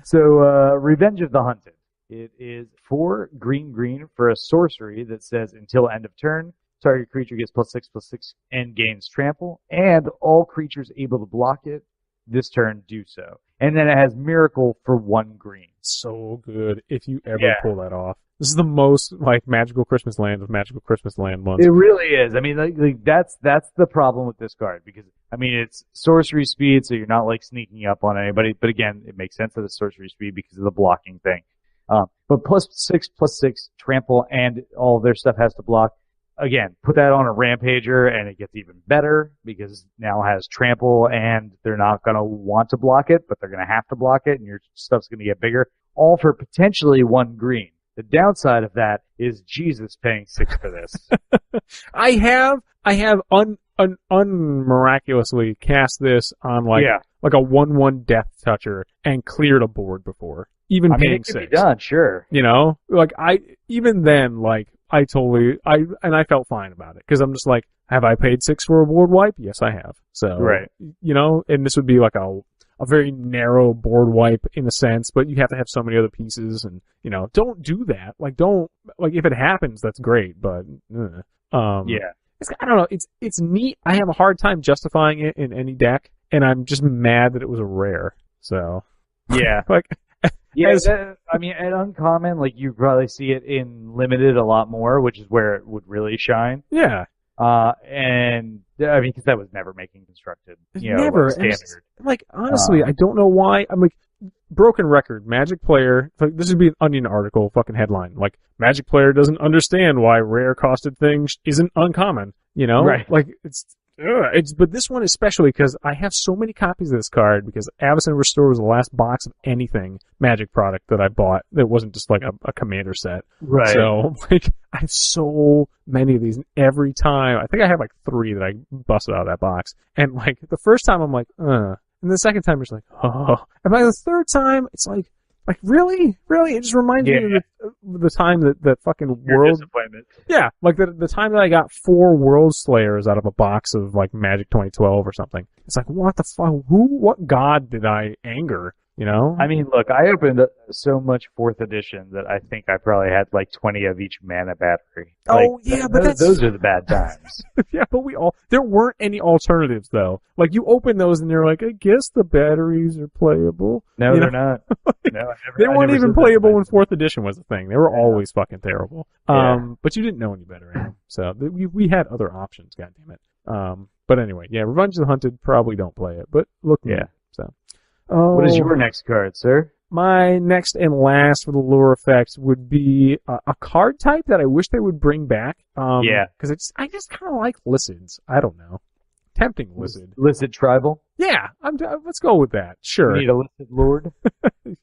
So, Revenge of the Hunted. It is 4 green for a sorcery that says until end of turn, target creature gets +6/+6 and gains trample, and all creatures able to block it this turn do so. And then it has Miracle for 1 green. So good if you ever pull that off. This is the most like Magical Christmas Land of Magical Christmas Land ones. It really is. I mean, like that's the problem with this card because I mean it's sorcery speed, so you're not like sneaking up on anybody. But again, it makes sense that it's sorcery speed because of the blocking thing. But +6/+6 trample and all of their stuff has to block. Again, put that on a Rampager and it gets even better because now it has trample and they're not going to want to block it, but they're going to have to block it and your stuff's going to get bigger. All for potentially 1 green. The downside of that is Jesus paying 6 for this. I have unmiraculously cast this on like a 1/1 Death Toucher and cleared a board before. Even paying it 6. Be done, sure. You know, like I felt fine about it because I'm just like, have I paid 6 for a board wipe? Yes, I have. So, you know, and this would be like a very narrow board wipe in a sense, but you have to have so many other pieces and, you know, don't do that. Like, if it happens, that's great, but, I don't know. It's neat. I have a hard time justifying it in any deck, and I'm just mad that it was a rare. So, yeah. I mean, at Uncommon, like, you probably see it in Limited a lot more, which is where it would really shine. Yeah. And, I mean, because that was never making constructed, never. Standard. Like, honestly, I don't know why. I'm like, broken record, Magic player, like, this would be an Onion article, fucking headline. Like, Magic player doesn't understand why rare costed things isn't uncommon, you know? Right. Like, but this one especially because I have so many copies of this card because Avacyn Restore was the last box of anything Magic product that I bought that wasn't just like a Commander set. Right. So, like, I have so many of these, and every time, I think I have like 3 that I busted out of that box. And like, the first time I'm like, and the second time it's like, oh. And by the third time, it's like really? It just reminds me of the time that fucking World... disappointment. Yeah, like the time that I got 4 World Slayers out of a box of like Magic 2012 or something. It's like, what the fuck? What god did I anger? You know? I mean, look, I opened so much 4th edition that I think I probably had like 20 of each mana battery. But those are the bad times. Yeah, but there weren't any alternatives though. Like, you open those and you're like, I guess the batteries are playable. No, they're not. No, they weren't even playable when 4th edition was a thing. They were always fucking terrible. But you didn't know any better, Adam. So we had other options, goddammit. But anyway, yeah, Revenge of the Hunted, probably don't play it, but look, so. What is your next card, sir? My next and last for the lore effects would be a card type that I wish they would bring back. Because I just kind of like Lizards. I don't know. Tempting Lizard. Lizard Tribal? Yeah, let's go with that. Sure. You need a Lizard Lord?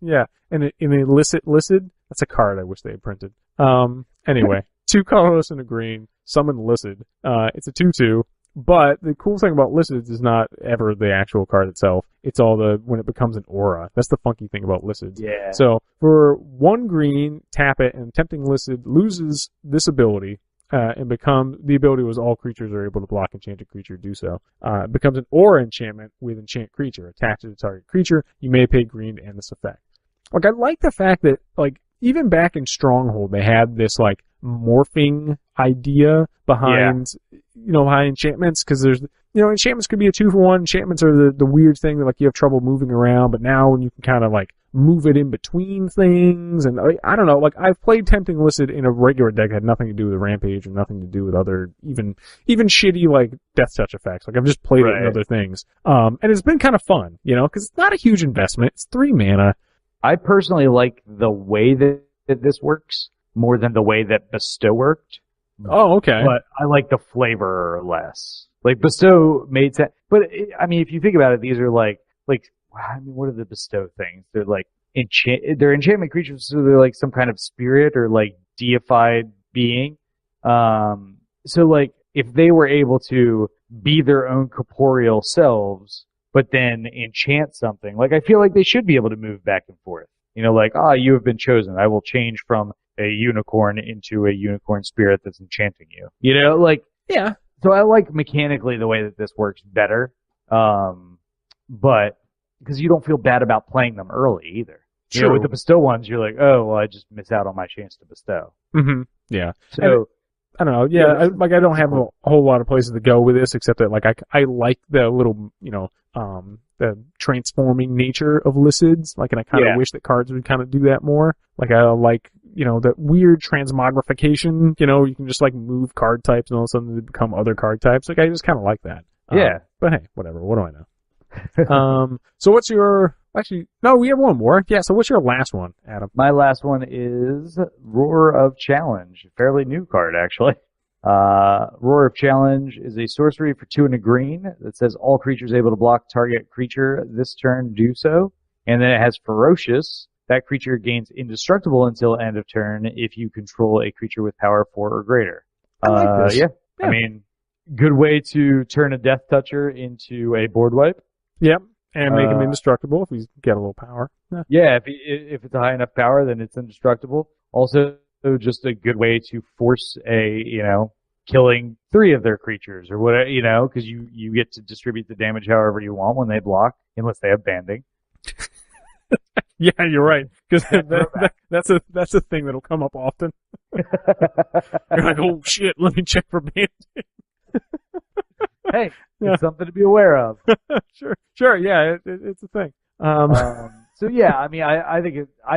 Yeah, and an illicit Lizard. That's a card I wish they had printed. Anyway, 2 colorless and a green. Summon Lizard. It's a 2/2. But the cool thing about Lizards is not ever the actual card itself. It's all when it becomes an aura. That's the funky thing about Lizards. Yeah. So for 1 green, tap it, and Tempting Lizard loses this ability, and the ability was all creatures are able to block enchanted creature, do so. It becomes an aura enchantment with enchant creature. Attached to the target creature, you may pay green to end this effect. Like, I like the fact that, like, even back in Stronghold, they had this, like, morphing idea behind, behind enchantments, because there's, enchantments could be a 2-for-1. Enchantments are the weird thing that, like, you have trouble moving around, but now when you can kind of, like, move it in between things, and I don't know, like, I've played Tempting Lizard in a regular deck that had nothing to do with a Rampage or nothing to do with other, even shitty, like, Death Touch effects. Like, I've just played it in other things. And it's been kind of fun, because it's not a huge investment. It's 3 mana. I personally like the way that this works more than the way that Bestow worked. Oh, okay. But I like the flavor less. Like, Bestow made sense. But, if you think about it, these are like, what are the Bestow things? They're like, they're enchantment creatures, so they're like some kind of spirit or like deified being. So like, if they were able to be their own corporeal selves, but then enchant something, like, I feel like they should be able to move back and forth. Like, you have been chosen. I will change from a unicorn into a unicorn spirit that's enchanting you. Yeah. So I like mechanically the way that this works better. But because you don't feel bad about playing them early either. You know, with the bestow ones, you're like, oh, well, I just miss out on my chance to bestow. Mm-hmm. Yeah. So, and, I don't know. Yeah, I don't have a whole lot of places to go with this, except that like I like the little, you know, the transforming nature of Lycids. Like, and I kind of wish that cards would kind of do that more. Like, I like, you know, that weird transmogrification. You know, you can just like move card types and all of a sudden they become other card types. Like, I just kind of like that. Yeah. But hey, whatever. What do I know? So what's your? Actually, no, we have one more. Yeah. So what's your last one, Adam? My last one is Roar of Challenge. Fairly new card, actually. Roar of Challenge is a sorcery for 2 and a green that says all creatures able to block target creature this turn do so. And then it has Ferocious. That creature gains indestructible until end of turn if you control a creature with power 4 or greater. I like this. Yeah. I mean, good way to turn a Death Toucher into a board wipe. Yep. And make him indestructible if he's got a little power. Yeah, if it's a high enough power, then it's indestructible. Also, just a good way to force a, you know, killing 3 of their creatures or whatever, you know, because you get to distribute the damage however you want when they block, unless they have banding. Yeah, you're right. Because that's a thing that'll come up often. You're like, oh shit, let me check for banding. Hey, it's something to be aware of. Sure, yeah, it's a thing. So yeah, I mean, I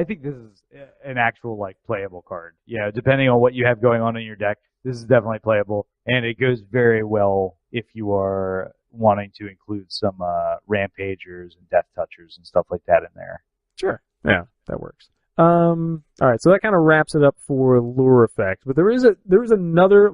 think this is an actual like playable card. Yeah, depending on what you have going on in your deck, this is definitely playable, and it goes very well if you are wanting to include some Rampagers and Death Touchers and stuff like that in there. Sure, yeah, that works. All right, so that kind of wraps it up for lure effect, but there's another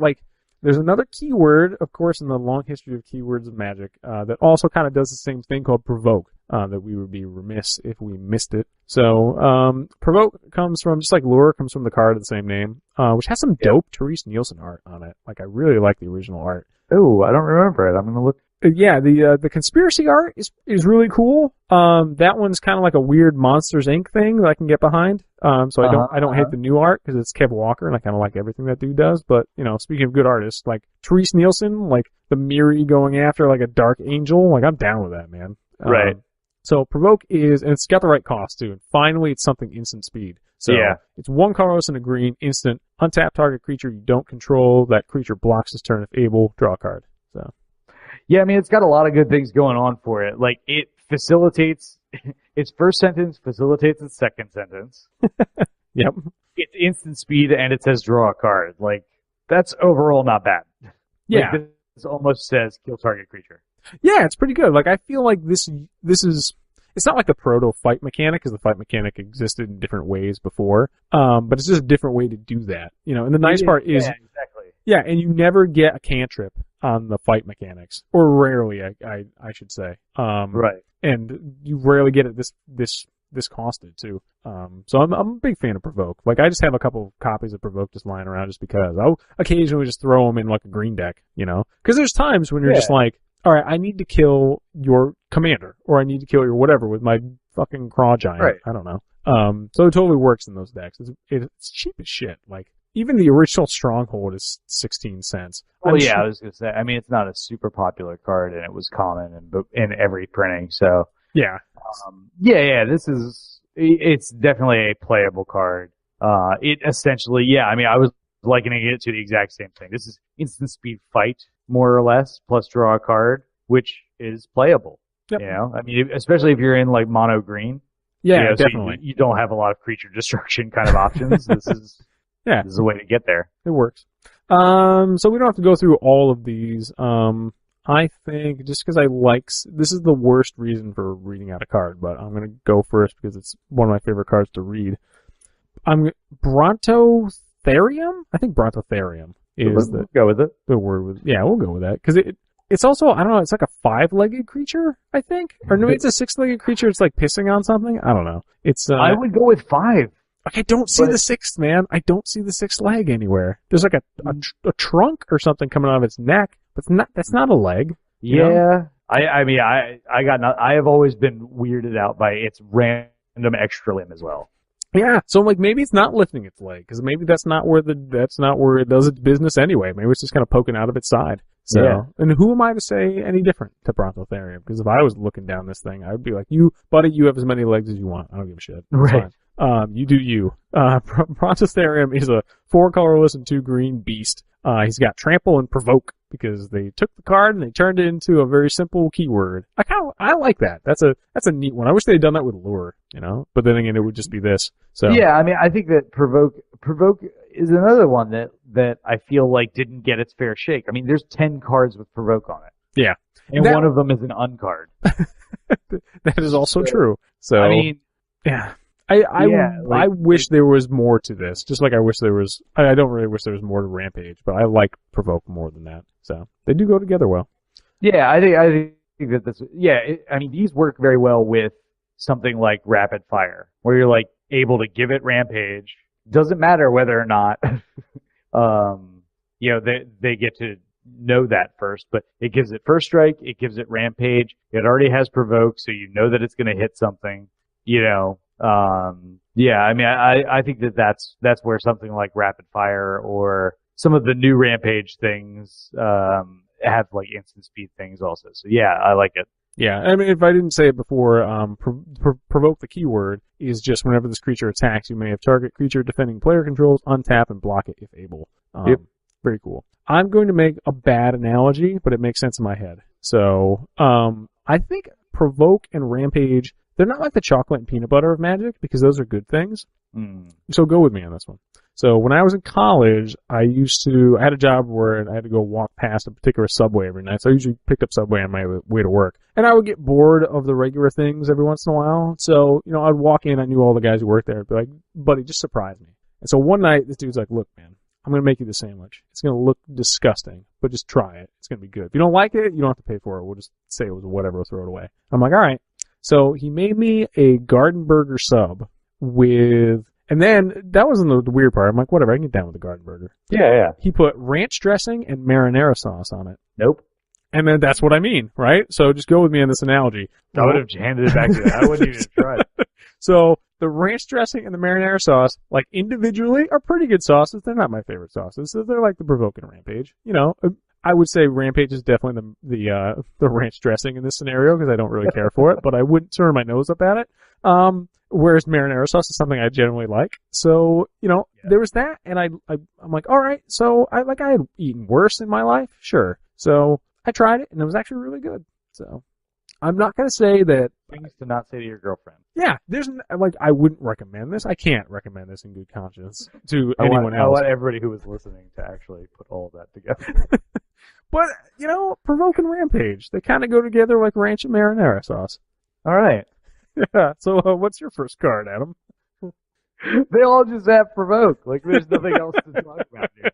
keyword, of course, in the long history of keywords of Magic, that also kind of does the same thing called provoke, that we would be remiss if we missed it. So, provoke comes from, just like lure, comes from the card of the same name, which has some dope Therese Nielsen art on it. Like, I really like the original art. Oh, I don't remember it. I'm gonna look. Yeah, the conspiracy art is really cool. That one's kind of like a weird Monsters Inc. thing that I can get behind. So I don't hate the new art because it's Kev Walker and I kind of like everything that dude does. But, you know, speaking of good artists, like Therese Nielsen, like the Miri going after like a Dark Angel, like I'm down with that, man. Right. So provoke is, and it's got the right cost too. And finally, it's something instant speed. So it's 1 colorless and a green, instant, untap target creature you don't control. That creature blocks this turn if able, draw a card. So. Yeah, I mean, it's got a lot of good things going on for it. Like, it facilitates, its first sentence facilitates its second sentence. Yep. It's instant speed, and it says draw a card. Like, that's overall not bad. Yeah. Like, this almost says kill target creature. Yeah, it's pretty good. Like, I feel like this is, it's not like the proto fight mechanic, because the fight mechanic existed in different ways before. But it's just a different way to do that. You know, and the nice part is, exactly. Yeah, and you never get a cantrip on the fight mechanics, or rarely, I should say. Right. And you rarely get it this costed too. So I'm a big fan of Provoke. Like, I just have a couple copies of Provoke just lying around just because. I'll occasionally just throw them in like a green deck, you know? Because there's times when you're just like, all right, I need to kill your commander, or I need to kill your whatever with my fucking Craw Giant. Right. I don't know. So it totally works in those decks. It's cheap as shit. Like, even the original Stronghold is 16 cents. Well, yeah, I was gonna say. I mean, it's not a super popular card, and it was common in every printing. So yeah, it's definitely a playable card. It essentially, I mean, I was likening it to the exact same thing. This is instant speed fight, more or less, plus draw a card, which is playable. Yep. You know, I mean, especially if you're in like mono green. Yeah, you know, definitely. So you don't have a lot of creature destruction kind of options. This is a way to get there. It works. So we don't have to go through all of these. I think just because this is the worst reason for reading out a card, but I'm going to go first because it's one of my favorite cards to read. Brontotherium? I think Brontotherium is go with it. The word. We'll go with that because it's also, I don't know, it's like a 5-legged creature, I think, or no, it's a 6-legged creature. It's like pissing on something. I don't know. It's. I would go with 5. I don't see the 6th, man. I don't see the 6th leg anywhere. There's like a trunk or something coming out of its neck, but that's not a leg. Yeah. Know? I have always been weirded out by its random extra limb as well. Yeah. So like maybe it's not lifting its leg because maybe that's not where it does its business anyway. Maybe it's just kind of poking out of its side. So, and who am I to say any different to Brontotherium? Because if I was looking down this thing, I would be like, you, buddy, you have as many legs as you want. I don't give a shit. That's fine. You do you. Brontotherium is a 4 colorless and 2 green beast. He's got trample and provoke because they took the card and they turned it into a very simple keyword. I like that. That's a neat one. I wish they had done that with lure, but then again, it would just be this. So. Yeah, I mean, I think that provoke is another one that I feel like didn't get its fair shake. I mean, there's 10 cards with provoke on it. Yeah. And one of them is an uncard. That is also true. So, I mean, yeah. I wish there was more to this. Just like I wish there was, I don't really wish there was more to Rampage, but I like provoke more than that. So they do go together well. Yeah, I think that this, I mean, these work very well with something like rapid fire, where you're like able to give it Rampage. Doesn't matter whether or not, they get to know that first, but it gives it first strike, it gives it Rampage, it already has provoke, so you know that it's going to hit something, I mean, I think that's where something like rapid fire or some of the new Rampage things, have like instant speed things also. So yeah, I like it. Yeah, I mean, if I didn't say it before, provoke the keyword is just whenever this creature attacks, you may have target creature defending player controls, untap and block it if able. Yep. Very cool. I'm going to make a bad analogy, but it makes sense in my head. So, I think provoke and Rampage, they're not like the chocolate and peanut butter of Magic because those are good things. So go with me on this one. So when I was in college, I had a job where I had to go walk past a particular subway every night. So I usually picked up subway on my way to work. And I would get bored of the regular things every once in a while. So, I'd walk in, I knew all the guys who worked there. I'd be like, buddy, just surprise me. And so one night, this dude's like, look, man, I'm going to make you the sandwich. It's going to look disgusting, but just try it. It's going to be good. If you don't like it, you don't have to pay for it. We'll just say it was whatever, we'll throw it away. I'm like, all right. So he made me a garden burger sub and then that wasn't the weird part. I'm like, whatever, I can get down with the garden burger. Yeah. He put ranch dressing and marinara sauce on it. Nope. And then that's what I mean, right? So just go with me on this analogy. I would have handed it back to you. I wouldn't even try it. So the ranch dressing and the marinara sauce, like individually, are pretty good sauces. They're not my favorite sauces. So they're like the provoke and Rampage. I would say Rampage is definitely the ranch dressing in this scenario because I don't really care for it, but I wouldn't turn my nose up at it. Whereas marinara sauce is something I generally like. So, there was that, and I'm like, all right, so I had eaten worse in my life, sure. So I tried it, and it was actually really good. So I'm not going to say that. Things to not say to your girlfriend. Yeah, I wouldn't recommend this. I can't recommend this in good conscience to anyone else. I want everybody who was listening to actually put all of that together. But, provoke and Rampage, they kind of go together like ranch and marinara sauce. All right. Yeah, so what's your first card, Adam? They all just have provoke. Like, there's nothing else to talk about here.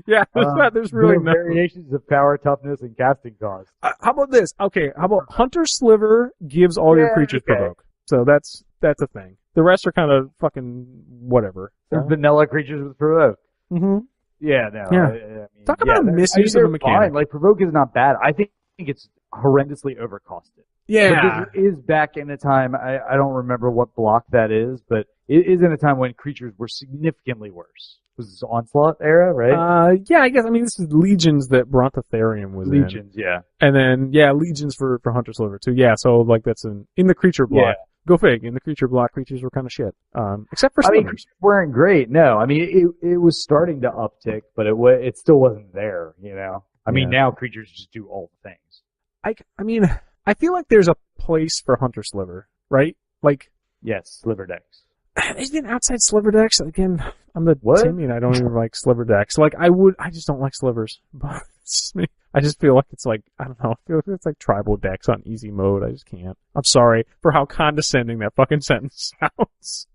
Yeah, there's really no variations of power, toughness, and casting cost. How about this? Okay, how about Hunter Sliver gives all your creatures provoke? So that's a thing. The rest are kind of fucking whatever. Vanilla creatures with provoke. Mm-hmm. Yeah, no. Yeah. I mean, talk about a misuse of a mechanic. Fine. Like, provoke is not bad. I think it's horrendously overcosted. Yeah. But this is back in a time, I don't remember what block that is, but it is in a time when creatures were significantly worse. Was this Onslaught era, right? Yeah, I guess, this is Legions that Brontotherium was in. Legions, yeah. And then, Legions for Hunter Sliver too. Yeah, so like that's in the creature block. Yeah. Go fig. In the creature block, creatures were kind of shit. Except for Slivers. Creatures weren't great, no. It was starting to uptick, but it still wasn't there, now creatures just do all the things. I feel like there's a place for Hunter Sliver, right? Like, yes, Sliver decks. Isn't it outside Sliver decks? Again, I'm the what? Timmy and I don't even like Sliver decks. Like, I just don't like Slivers. But it's just me. I just feel like it's like, I don't know, I feel like it's like tribal decks on easy mode. I just can't. I'm sorry for how condescending that fucking sentence sounds.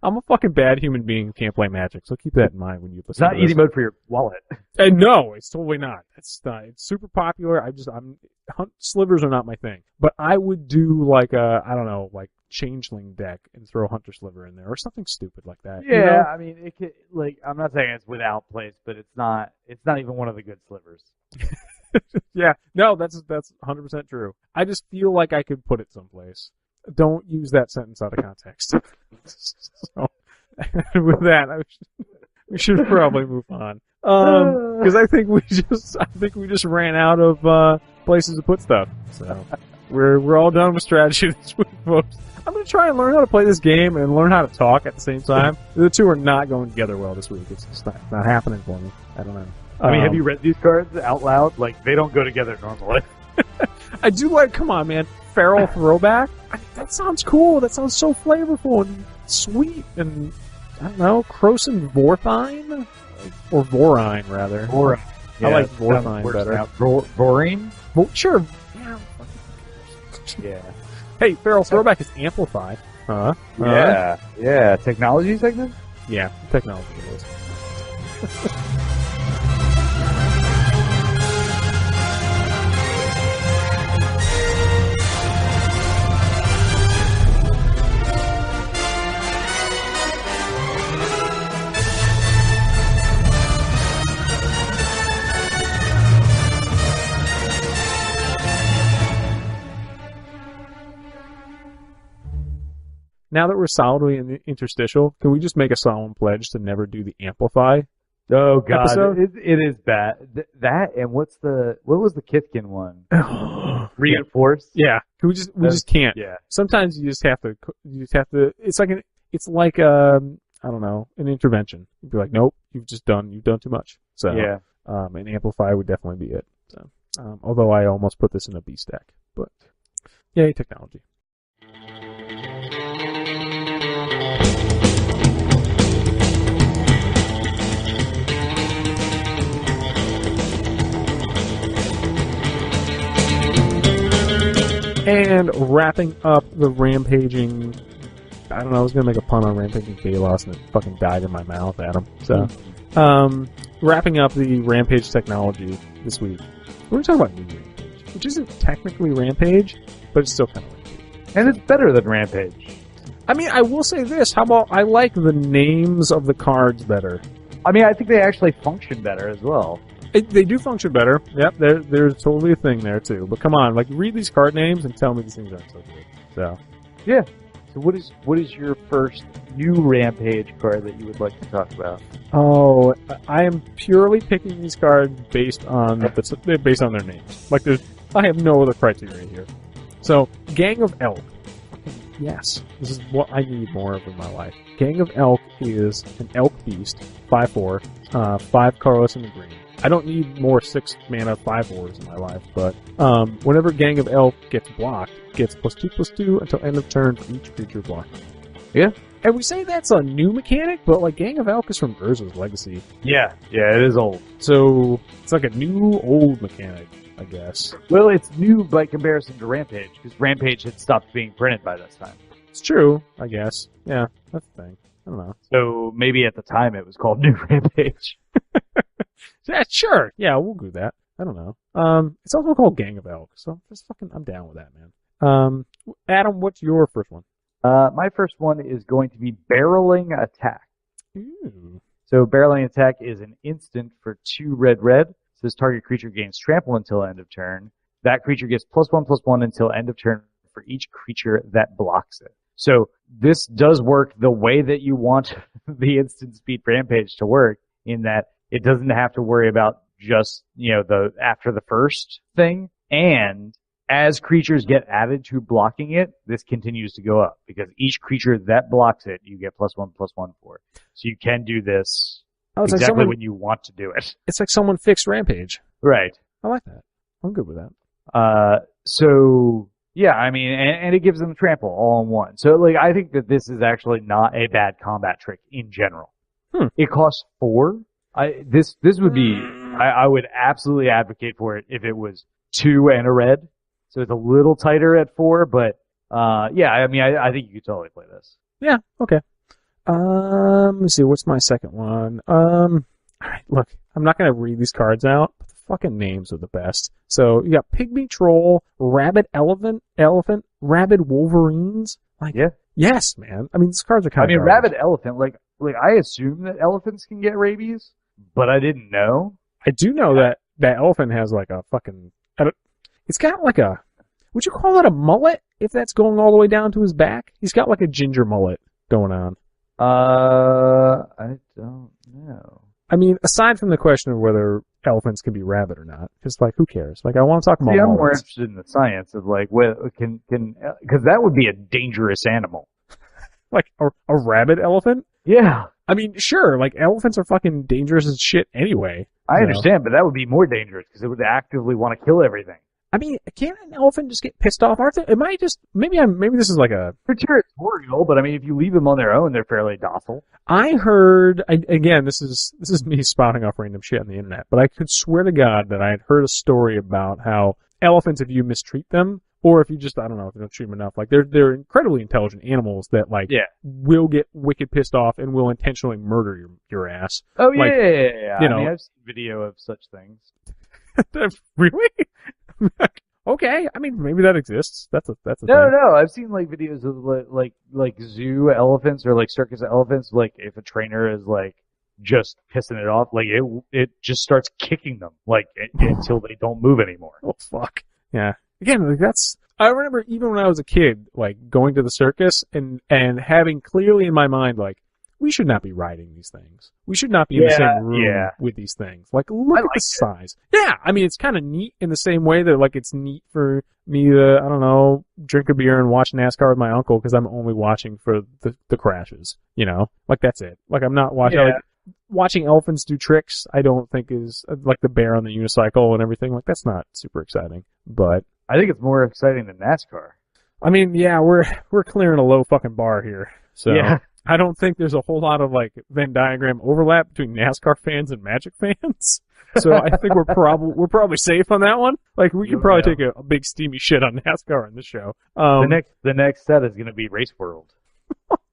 I'm a fucking bad human being who can't play Magic, so keep that in mind when you listen It's not to this. easy mode for your wallet. No, it's totally not. It's super popular. Slivers are not my thing. But I would do like Changeling deck and throw Hunter Sliver in there or something stupid like that. Yeah, it could, I'm not saying it's without place, but it's not even one of the good Slivers. Yeah, no, that's 100% true. I just feel like I could put it someplace. Don't use that sentence out of context. So, with that, we should probably move on. Because I think we just ran out of places to put stuff. So we're all done with strategy this week, folks. I'm gonna try and learn how to play this game and learn how to talk at the same time. The two are not going together well this week. It's just not happening for me. I don't know. I mean, have you read these cards out loud? Like, they don't go together normally. I do like, come on, man, Feral Throwback. That sounds cool. That sounds so flavorful and sweet. And, I don't know, Croson Vorthine? Or Vorine, rather. Vorine. Yeah, I like Vorthine better. Vorine? Sure. Yeah. Yeah. Hey, Feral Throwback is amplified. Yeah. Technology segment? Yeah, technology it is. Now that we're solidly in the interstitial, can we just make a solemn pledge to never do the Amplify? Oh God, episode? It is bad. That and what was the Kithkin one? Reinforce? Yeah, can we just can't. Yeah. Sometimes you just have to. It's like I don't know, an intervention. You'd be like, nope, you've done too much. So yeah, an Amplify would definitely be it. So, although I almost put this in a B stack, but yay, technology. And wrapping up the Rampaging, I don't know, I was going to make a pun on Rampaging Kalos and it fucking died in my mouth, Adam. So, wrapping up the Rampage technology this week, we're going to talk about New Rampage, which isn't technically Rampage, but it's still kind of Rampage. And it's better than Rampage. I mean, I will say this, how about, I like the names of the cards better. I mean, I think they actually function better as well. They do function better. Yep, there's totally a thing there too. But come on, like read these card names and tell me these things aren't so good. So, yeah. So what is your first new Rampage card that you would like to talk about? Oh, I am purely picking these cards based on their names. Like I have no other criteria here. So, Gang of Elk. Yes, this is what I need more of in my life. Gang of Elk is an Elk Beast, 5/4, 5 colorless in the green. I don't need more 6 mana 5/4s in my life, but whenever Gang of Elk gets blocked, it gets +2/+2 until end of turn for each creature blocked. Yeah. And we say that's a new mechanic, but like Gang of Elk is from Urza's Legacy. Yeah, it is old. So it's like a new old mechanic, I guess. Well, it's new by comparison to Rampage, because Rampage had stopped being printed by this time. It's true, I guess. Yeah, that's the thing. I don't know. So maybe at the time it was called New Rampage. Yeah, sure. Yeah, we'll do that. I don't know. It's also called Gang of Elk, so I'm down with that, man. Adam, what's your first one? My first one is going to be Barreling Attack. Ooh. So Barreling Attack is an instant for 2 red. Says target creature gains trample until end of turn. That creature gets +1/+1 until end of turn for each creature that blocks it. So this does work the way that you want the instant speed Rampage to work, in that it doesn't have to worry about just, the after the first thing. And as creatures get added to blocking it, this continues to go up, because each creature that blocks it, you get +1/+1 for. So you can do this exactly when you want to do it. It's like someone fixed Rampage. Right. I like that. I'm good with that. So yeah, I mean, and it gives them trample all in one. So like, I think that this is actually not a bad combat trick in general. It costs 4. This would be, I would absolutely advocate for it if it was 2 and a red. So it's a little tighter at 4, but, yeah, I mean, I think you could totally play this. Yeah, okay. Let me see, what's my second one? Alright, look, I'm not gonna read these cards out, but the fucking names are the best. So, you got Pygmy Troll, Rabid Elephant, Rabid Wolverines. Like, yeah. Yes, man. I mean, these cards are kind of Rabid Elephant, like, I assume that elephants can get rabies, but I didn't know. I do know that elephant has like a fucking, it's got like a, would you call that a mullet if that's going all the way down to his back? He's got like a ginger mullet going on. I don't know. I mean, aside from the question of whether elephants can be rabid or not, just like, who cares? Like, I want to talk about I'm more mullets. interested in the science of like, because that would be a dangerous animal. Like, a rabid elephant? Yeah. I mean, sure, like, elephants are fucking dangerous as shit anyway. I understand, but that would be more dangerous because it would actively want to kill everything. I mean, can't an elephant just get pissed off? Maybe this is like a... They're territorial, but I mean, if you leave them on their own, they're fairly docile. I heard, again, this is me spouting off random shit on the internet, but I could swear to God that I had heard a story about how elephants, if you mistreat them, or if you just, I don't know, if you don't treat them enough, like, they're incredibly intelligent animals that, like, will get wicked pissed off and will intentionally murder your ass. Oh, like, yeah. You know, I mean, I've seen video of such things. Really? Okay, I mean, maybe that exists. That's a thing. No. I've seen like videos of like zoo elephants or like circus elephants. Like if a trainer is like just pissing it off, like it just starts kicking them like until they don't move anymore. Oh fuck. Yeah. Again, like I remember even when I was a kid, like going to the circus and having clearly in my mind like, we should not be riding these things. We should not be in the same room with these things. Like, look at the size. Yeah, I mean, it's kind of neat in the same way that, like, it's neat for me to, I don't know, drink a beer and watch NASCAR with my uncle because I'm only watching for the crashes, you know? Like, that's it. Like, I'm not watching, like, watching elephants do tricks, I don't think is, like, the bear on the unicycle and everything. Like, that's not super exciting. But I think it's more exciting than NASCAR. I mean, yeah, we're clearing a low fucking bar here. So. Yeah. I don't think there's a whole lot of like Venn diagram overlap between NASCAR fans and Magic fans. So I think we're probably safe on that one. Like we can probably take a big steamy shit on NASCAR on this show. The next set is going to be Race World.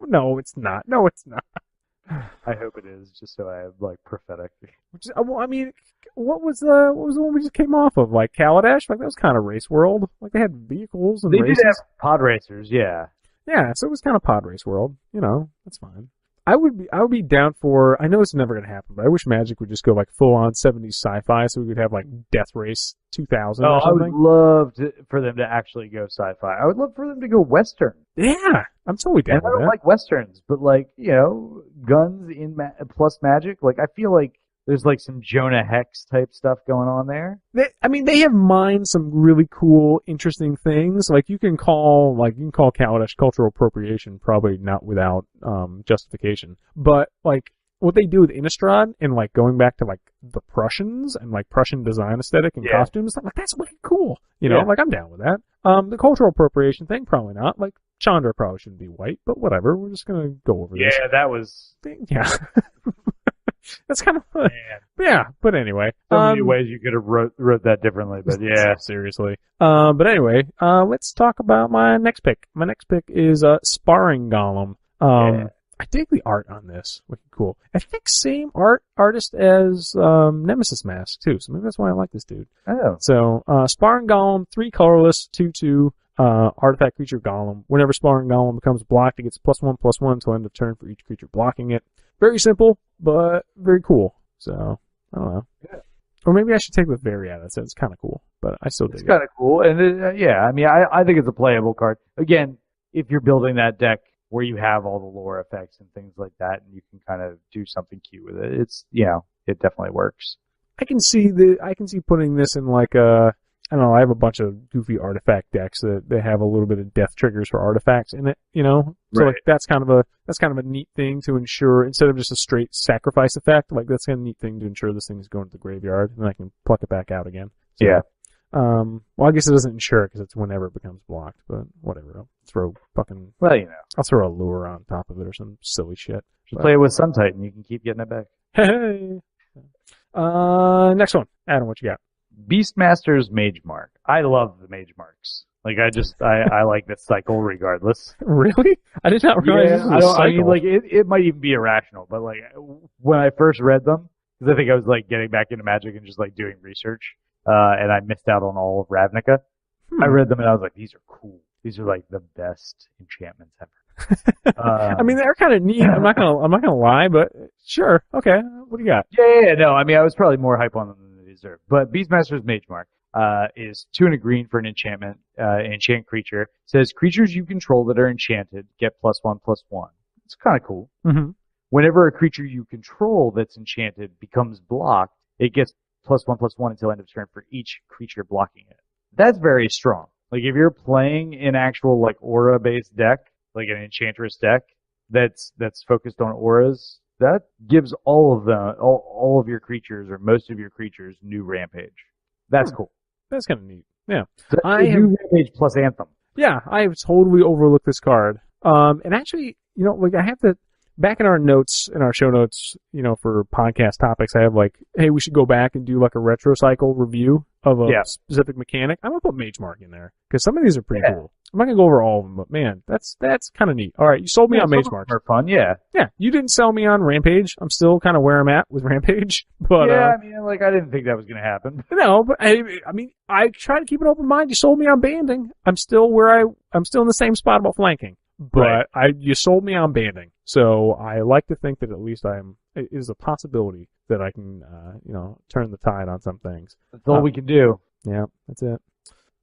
No, it's not. No, it's not. I hope it is, just so I have like prophetic. Well, I mean, what was the one we just came off of? Like Kaladesh? Like that was kind of Race World. Like they had vehicles and races. Did have pod racers, yeah. Yeah, so it was kind of pod race world. You know, that's fine. I would be down for, I know it's never going to happen, but I wish Magic would just go like full on 70s sci-fi so we could have like Death Race 2000 or something. I would love for them to actually go sci-fi. I would love for them to go Western. Yeah, I'm totally down with that. I don't like Westerns, but like, you know, guns plus magic, like I feel like there's like some Jonah Hex type stuff going on there. They have mined some really cool, interesting things. Like you can call Kaladesh cultural appropriation, probably not without justification. But like what they do with Innistrad and like going back to like the Prussians and like Prussian design aesthetic and costumes, like that's way cool. You know, like I'm down with that. The cultural appropriation thing, probably not. Like Chandra probably shouldn't be white, but whatever. We're just gonna go over this. Yeah, that was. Yeah. That's kind of fun. Yeah, but anyway. So many ways you could have wrote that differently, but yeah. Seriously. But anyway, let's talk about my next pick. My next pick is Sparring Golem. I dig the art on this. Wicked cool. I think same artist as Nemesis Mask, too, so maybe that's why I like this dude. Oh. So, Sparring Golem, 3 colorless, 2/2, artifact creature Golem. Whenever Sparring Golem becomes blocked, it gets +1/+1 until end of turn for each creature blocking it. Very simple, but very cool. So, I don't know. Yeah. Or maybe I should take the very out of it. It's kind of cool, but I still dig it. It's kind of cool. And I mean, I think it's a playable card. Again, if you're building that deck where you have all the lore effects and things like that, and you can kind of do something cute with it, it's, you know, it definitely works. I can see putting this in like a, I don't know, I have a bunch of goofy artifact decks that they have a little bit of death triggers for artifacts in it, you know? So like that's kind of a neat thing to ensure, instead of just a straight sacrifice effect, like that's kind of a neat thing to ensure this thing is going to the graveyard and I can pluck it back out again. So, yeah. Well, I guess it doesn't ensure because it's whenever it becomes blocked, but whatever. I'll throw I'll throw a lure on top of it or some silly shit. Just play it with Sun Titan, you can keep getting it back. Hey. Next one. Adam, what you got? Beastmaster's Mage Mark. I love the Mage Marks. Like I like this cycle regardless. Really? I did not realize this was a cycle. I mean, like it might even be irrational, but like when I first read them, because I think I was like getting back into Magic and just like doing research, and I missed out on all of Ravnica. I read them and I was like, these are cool. These are like the best enchantments ever. I mean, they're kind of neat. I'm not gonna lie, but sure. Okay. What do you got? Yeah. No, I mean, I was probably more hype on them than they deserve. But Beastmaster's Mage Mark is 2 and a green for an enchantment, enchant creature. It says creatures you control that are enchanted get +1/+1. It's kind of cool. Mm-hmm. whenever a creature you control that's enchanted becomes blocked, it gets +1/+1 until end of turn for each creature blocking it. That's very strong. Like if you're playing an actual like aura-based deck, like an enchantress deck that's focused on auras, that gives all of your creatures or most of your creatures new Rampage. That's cool. That's kind of neat. Yeah. So new Rampage plus Anthem. Yeah, I have totally overlooked this card. And actually, like I have to, back in our notes, in our show notes, for podcast topics, I have like, hey, we should go back and do like a retro cycle review of a specific mechanic. I'm going to put Mage Mark in there because some of these are pretty cool. I'm not going to go over all of them, but man, that's kind of neat. All right, you sold me on Mage Mark. Are fun, yeah. Yeah, you didn't sell me on Rampage. I'm still kind of where I'm at with Rampage. But, I didn't think that was going to happen. No, but I try to keep an open mind. You sold me on banding. I'm still in the same spot about flanking. But you sold me on banding. So I like to think that at least it is a possibility that I can, turn the tide on some things. That's all we can do. Yeah, that's it.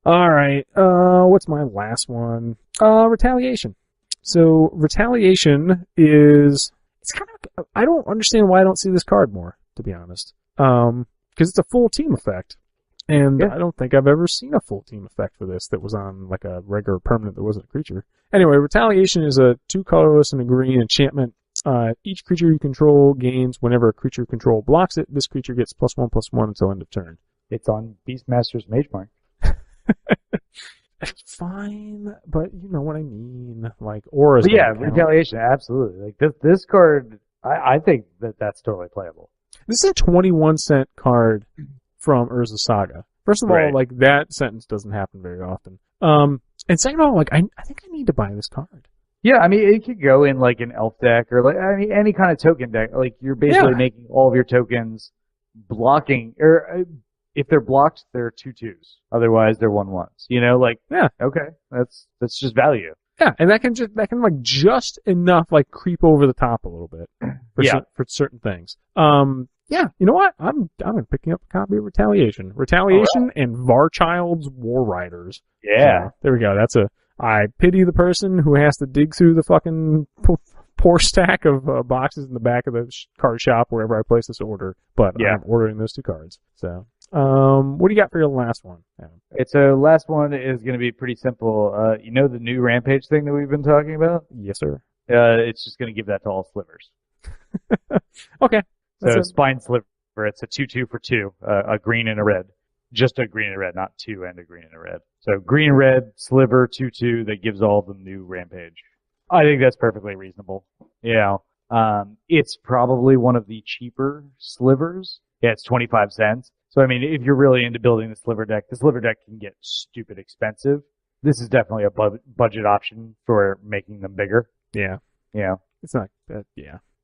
All right. What's my last one? Retaliation. So Retaliation it's kind of, I don't understand why I don't see this card more, to be honest. Because it's a full team effect. And I don't think I've ever seen a full team effect for this that was on like a regular permanent that wasn't a creature. Anyway, Retaliation is a 2 colorless and a green enchantment. Each creature you control gains whenever a creature you control blocks it. This creature gets +1/+1 until end of turn. It's on Beastmaster's Mage Mark. Fine, but you know what I mean. Like auras. Yeah, Retaliation, absolutely. Like this card, I think that's totally playable. This is a 21-cent card from Urza Saga. First of all, like that sentence doesn't happen very often. And second of all, like I think I need to buy this card. Yeah, I mean it could go in like an elf deck or like any kind of token deck. Like you're basically making all of your tokens blocking, or if they're blocked, they're 2/2s. Otherwise, they're 1/1s. Okay, that's just value. Yeah, and that can like just enough like creep over the top a little bit for certain things. Yeah, you know what? I'm picking up a copy of Retaliation and Varchild's War Riders. Yeah, so, there we go. I pity the person who has to dig through the fucking poor stack of boxes in the back of the card shop wherever I place this order. But I'm ordering those 2 cards. So, what do you got for your last one, Adam? Last one is going to be pretty simple. The new Rampage thing that we've been talking about? Yes, sir. It's just going to give that to all slivers. Okay. So Spine Sliver, it's a 2/2 for 2, a green and a red. Just a green and a red, not 2 and a green and a red. So green, red, sliver, 2/2 that gives all of them new Rampage. I think that's perfectly reasonable. It's probably one of the cheaper slivers. Yeah, it's 25 cents. So I mean, if you're really into building the sliver deck can get stupid expensive. This is definitely a budget option for making them bigger. Yeah. Yeah. It's not,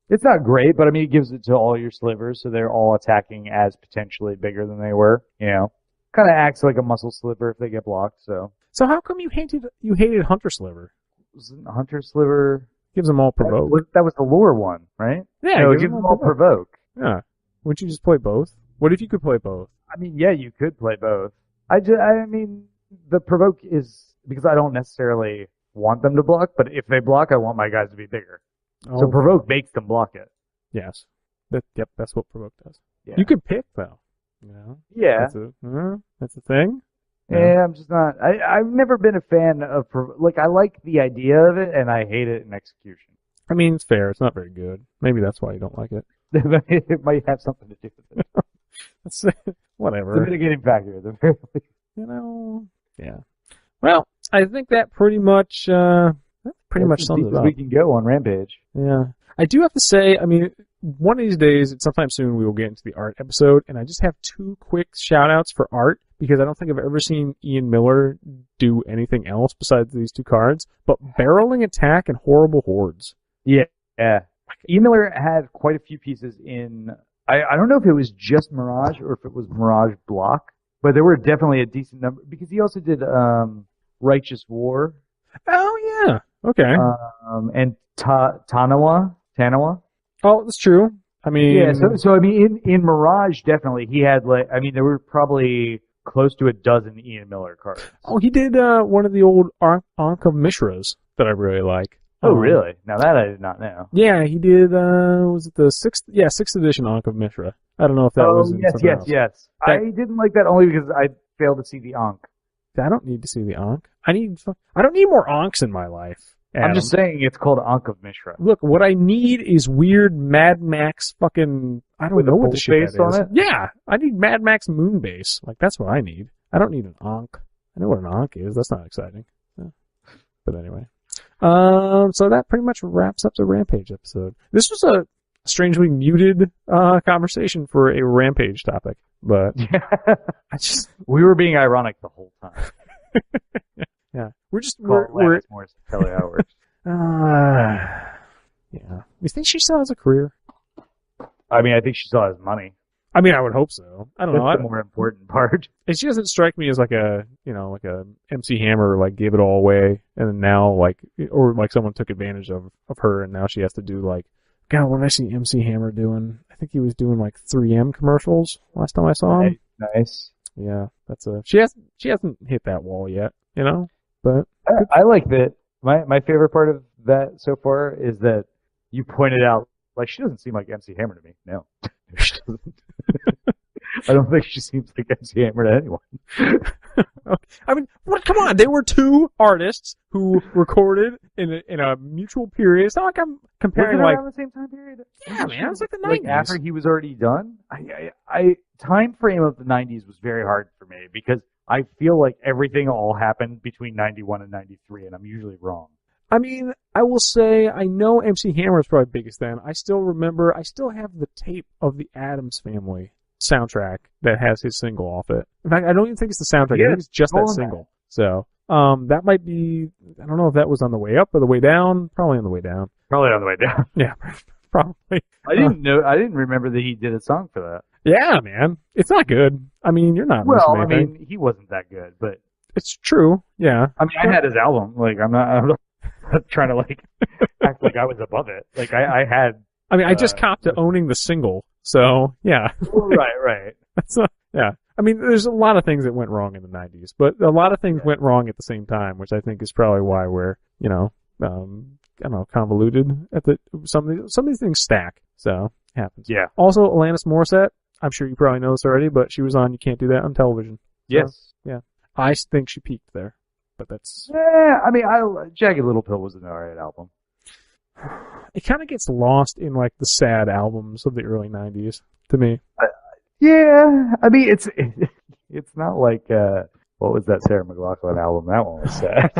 It's not great, but I mean, it gives it to all your slivers, so they're all attacking as potentially bigger than they were. Kind of acts like a muscle sliver if they get blocked. So how come you hated Hunter Sliver? Wasn't Hunter Sliver gives them all provoke? That was the lure one, right? Yeah, no, it gives them all provoke. Yeah. Wouldn't you just play both? What if you could play both? I mean, yeah, you could play both. I mean, the provoke is because I don't necessarily want them to block, but if they block, I want my guys to be bigger. Oh. So provoke makes them block it. Yes. That's what provoke does. Yeah. You could pick though. Yeah. That's a thing. Yeah, I'm just not. I've never been a fan of I like the idea of it, and I hate it in execution. I mean, it's fair. It's not very good. Maybe that's why you don't like it. It might have something to do with it. That's whatever. It's a mitigating factor at the very least. Yeah. Well, I think that pretty much sums it up. We can go on Rampage. Yeah. I do have to say, I mean, one of these days, and sometime soon, we will get into the art episode, and I just have 2 quick shout-outs for art, because I don't think I've ever seen Ian Miller do anything else besides these 2 cards, but Barreling Attack and Horrible Hordes. Yeah. Ian Miller had quite a few pieces in, I don't know if it was just Mirage or if it was Mirage Block, but there were definitely a decent number, because he also did Righteous War. Oh, yeah. Okay. And Tanawa. Oh, that's true. I mean, yeah. So I mean, in Mirage, definitely he had there were probably close to a dozen Ian Miller cards. Oh, he did one of the old Ankh of Mishras that I really like. Oh, really? Now that I did not know. Yeah, he did, was it the sixth edition Ankh of Mishra. I don't know if that was in something else. Yes. I didn't like that only because I failed to see the Ankh. I don't need to see the Ankh. I don't need more Ankhs in my life, Adam. I'm just saying it's called Ankh of Mishra. Look, what I need is weird Mad Max fucking, I don't know what the shit that is. On it? Yeah, I need Mad Max Moonbase. Like, that's what I need. I don't need an Ankh. I know what an Ankh is. That's not exciting. Yeah. But anyway. So that pretty much wraps up the Rampage episode. This was a strangely muted conversation for a Rampage topic, but we were being ironic the whole time. Yeah, we're more to tell you how it works. Yeah. You think she still has a career? I mean, I think she still has money. I mean, I would hope so. I don't know. That's the more important part. And she doesn't strike me as like a MC Hammer, like gave it all away, and then now or someone took advantage of her, and now she has to do like, God, what did I see MC Hammer doing? I think he was doing like 3M commercials last time I saw him. Nice. Yeah, she hasn't hit that wall yet, but I like that. My favorite part of that so far is that you pointed out, like, she doesn't seem like MC Hammer to me. No. She doesn't. I don't think she seems like MC Hammer to anyone. I mean, come on. They were two artists who recorded in a mutual period. It's not like I'm comparing around the same time period? Yeah, man. It was like the 90s. Like after he was already done? I time frame of the 90s was very hard for me because I feel like everything all happened between 91 and 93, and I'm usually wrong. I mean, I will say, I know MC Hammer is probably biggest then. I still have the tape of the Addams Family soundtrack that has his single off it. In fact, I don't even think it's the soundtrack. I think it's just that single. So, that might be, I don't know if that was on the way up or the way down. Probably on the way down. Probably on the way down. Yeah, probably. I didn't remember that he did a song for that. Yeah, man. It's not good. I mean, you're not missing anything. I mean, he wasn't that good, but. It's true. Yeah. I mean, I had his album. Like, I'm not trying to like act like I was above it. Like I had. I mean, I just copped to owning the single, so yeah. Right. That's yeah. I mean, there's a lot of things that went wrong in the '90s, but a lot of things went wrong at the same time, which I think is probably why we're I don't know, convoluted at some of these things stack. So it happens. Yeah. Also, Alanis Morissette. I'm sure you probably know this already, but she was on You Can't Do That on television. So, yes. Yeah. I think she peaked there. But that's... Yeah, I mean, Jagged Little Pill was an alright album. It kind of gets lost in, like, the sad albums of the early 90s, to me. Yeah, I mean, it's not like, what was that Sarah McLachlan album? That one was sad.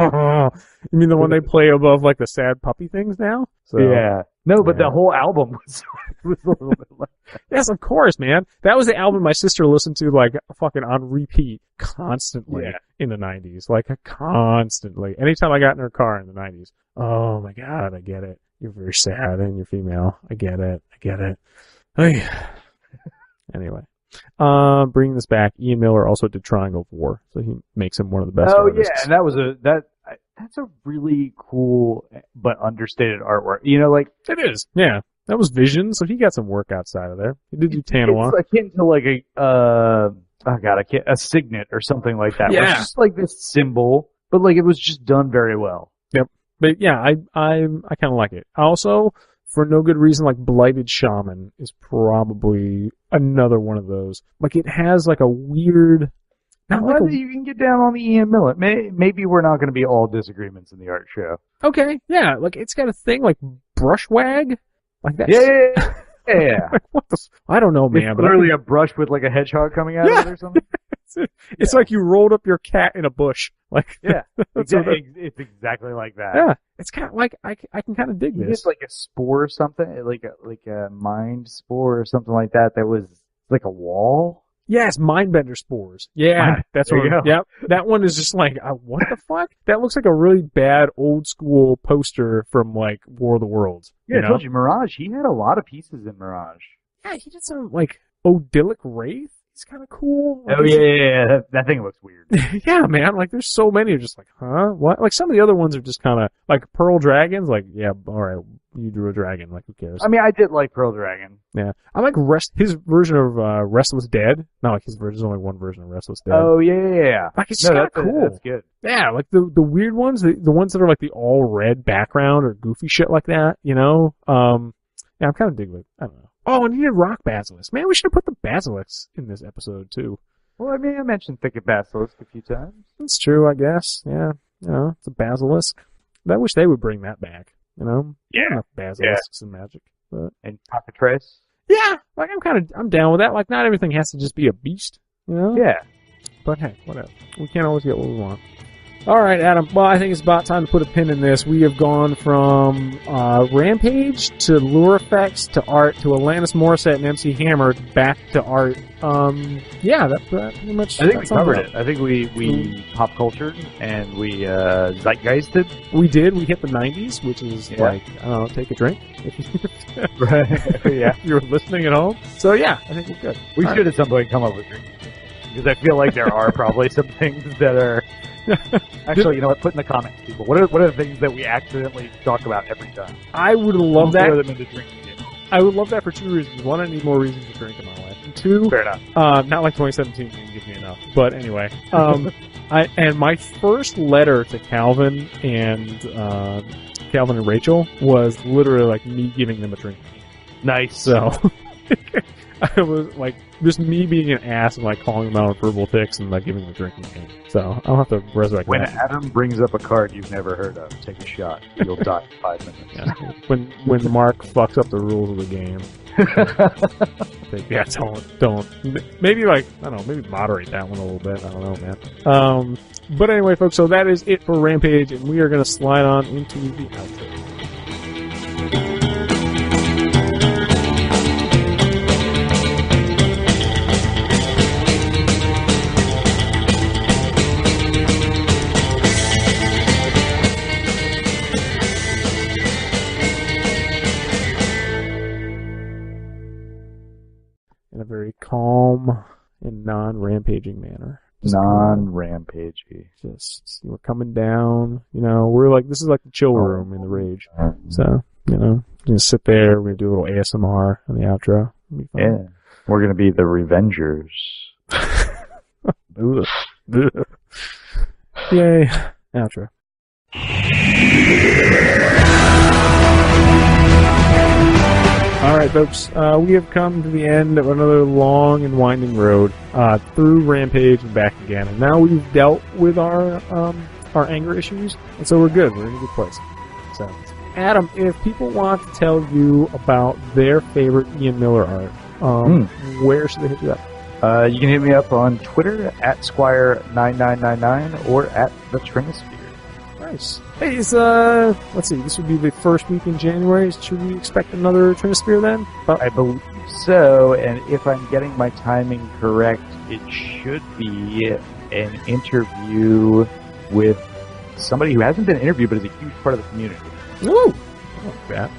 You mean the one they play above, like, the sad puppy things now? So, yeah. No, but the whole album was a little bit like that. Yes, of course, man. That was the album my sister listened to, like, fucking on repeat constantly in the 90s. Like, constantly. Anytime I got in her car in the 90s. Oh, my God, I get it. You're very sad and you're female. I get it. Hey. Anyway. Bringing this back, Ian Miller also did Triangle of War, so he makes him one of the best artists. Yeah, and that was that's a really cool but understated artwork. Like it is. Yeah, that was Vision, so he got some work outside of there. He did do Tanawa. It's akin to like a signet or something like that. Yeah, it's just like this symbol, but like it was just done very well. Yep. But yeah, I kind of like it. Also, for no good reason, like Blighted Shaman is probably another one of those. Like it has like a weird. You can get down on the Ian Miller. Maybe we're not going to be all disagreements in the art show. Okay, yeah, like it's got a thing like brushwag, like that. Yeah. Like, what the? I don't know, man. It's literally a brush with like a hedgehog coming out of it or something. It's like you rolled up your cat in a bush. Like it's exactly like that. Yeah, it's kind of like I can kind of dig this. It's like a spore or something, like a mind spore or something like that. That was like a wall. Yes, Mindbender spores. Yeah, that's what. Yep, that one is just like, what the fuck? That looks like a really bad old school poster from like War of the Worlds. Yeah, I told you, Mirage. He had a lot of pieces in Mirage. Yeah, he did some like Odilic Wraith. He's kind of cool. Like, oh yeah. That thing looks weird. yeah, man. Like, there's so many. You're just like, huh? What? Like, some of the other ones are just kind of like Pearl Dragons. Like, yeah, all right, you drew a dragon. Like, who cares? I mean, I did like Pearl Dragon. Yeah, I like his version of Restless Dead. Not like his version. There's only one version of Restless Dead. Oh yeah. Like, it's kind of cool. That's good. Yeah, like the weird ones, the ones that are like the all red background or goofy shit like that. You know. Yeah, I'm kind of digging it. I don't know. Oh, and he did Rock Basilisk. Man, we should have put the Basilisks in this episode, too. Well, I mean, I mentioned Thicket Basilisk a few times. That's true, I guess. Yeah. You know, it's a Basilisk. I wish they would bring that back, you know? Yeah. Enough Basilisks and magic. But and Cockatrice. yeah, like, I'm down with that. Like, not everything has to just be a beast, you know? Yeah. But hey, whatever. We can't always get what we want. All right, Adam. Well, I think it's about time to put a pin in this. We have gone from Rampage to lure effects to art to Alanis Morissette and MC Hammer back to art. Yeah, that pretty much. I think we covered it. I think we pop cultured and we zeitgeisted. We did. We hit the 90s, which is like, I don't know, take a drink. Right. Yeah. If you're listening at home. So yeah, I think we're good. We should at some point come up with drinking because I feel like there are probably some things that are. Actually, you know what? Put in the comments, people. What are the things that we accidentally talk about every time? I would love that. Throw them into drinking games. I would love that for two reasons. One, I need more reasons to drink in my life. And two, fair enough. Not like 2017 didn't give me enough. But anyway, and my first letter to Calvin and Rachel was literally like me giving them a drink. Nice. So I was like just me being an ass and like calling them out on verbal tics and like giving them a drinking game. So I'll have to resurrect when that. Adam brings up a card you've never heard of, take a shot. You'll die in 5 minutes. Yeah. When Mark fucks up the rules of the game. Yeah, don't. Maybe like, I don't know, maybe moderate that one a little bit. I don't know, man. But anyway, folks, so that is it for Rampage, and we are going to slide on into the outro. In a very calm and non-rampaging manner. Non-rampagey. Just, we're coming down, you know, we're like, this is like the chill room in the Rage. So, you know, we're going to sit there, we're going to do a little ASMR on the outro. Yeah. We're going to be the Revengers. Yay. Outro. Alright, folks, we have come to the end of another long and winding road through Rampage and back again. And now we've dealt with our anger issues, and so we're good. We're in a good place. So, Adam, if people want to tell you about their favorite Ian Miller art, where should they hit you up? You can hit me up on Twitter at Squire9999 or at the Trinisphere. Nice. Hey, let's see, this would be the first week in January. Should we expect another Trinisphere then? I believe so, and if I'm getting my timing correct, it should be an interview with somebody who hasn't been interviewed but is a huge part of the community. Ooh! I like that.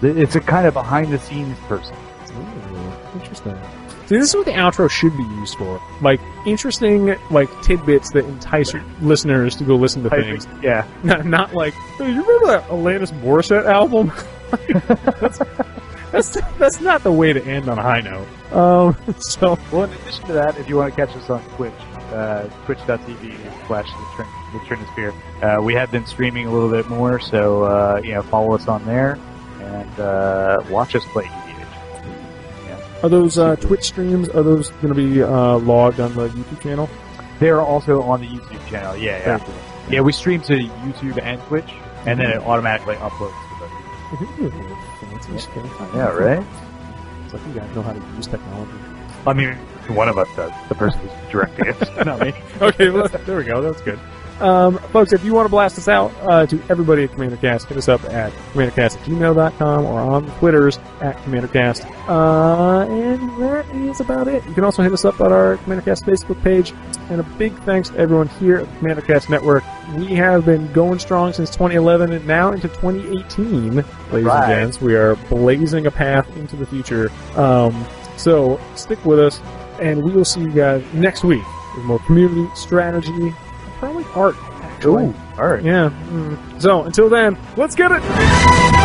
It's a kind of behind-the-scenes person. Ooh, interesting. See, this is what the outro should be used for. Like, interesting, like, tidbits that entice listeners to go listen to things. Yeah. Not like, hey, you remember that Alanis Morissette album? that's not the way to end on a high note. Well, in addition to that, if you want to catch us on Twitch, twitch.tv/the Trinisphere, we have been streaming a little bit more, so, follow us on there and watch us play. Are those Twitch streams, are those going to be logged on the YouTube channel? They're also on the YouTube channel, yeah. Yeah, we stream to YouTube and Twitch, and then it automatically uploads to the... Yeah, right? It's like you guys know how to use technology. I mean, one of us does. The person who's directing it, not me. Okay, well, there we go. That's good. Folks, if you want to blast us out to everybody at CommanderCast, hit us up at CommanderCast@gmail.com or on the Twitters at CommanderCast. And that is about it. You can also hit us up at our CommanderCast Facebook page. And a big thanks to everyone here at the CommanderCast Network. We have been going strong since 2011 and now into 2018, ladies and gents. We are blazing a path into the future. So stick with us. And we will see you guys next week with more community strategy, probably art, actually. Ooh, art. Yeah. So, until then, let's get it!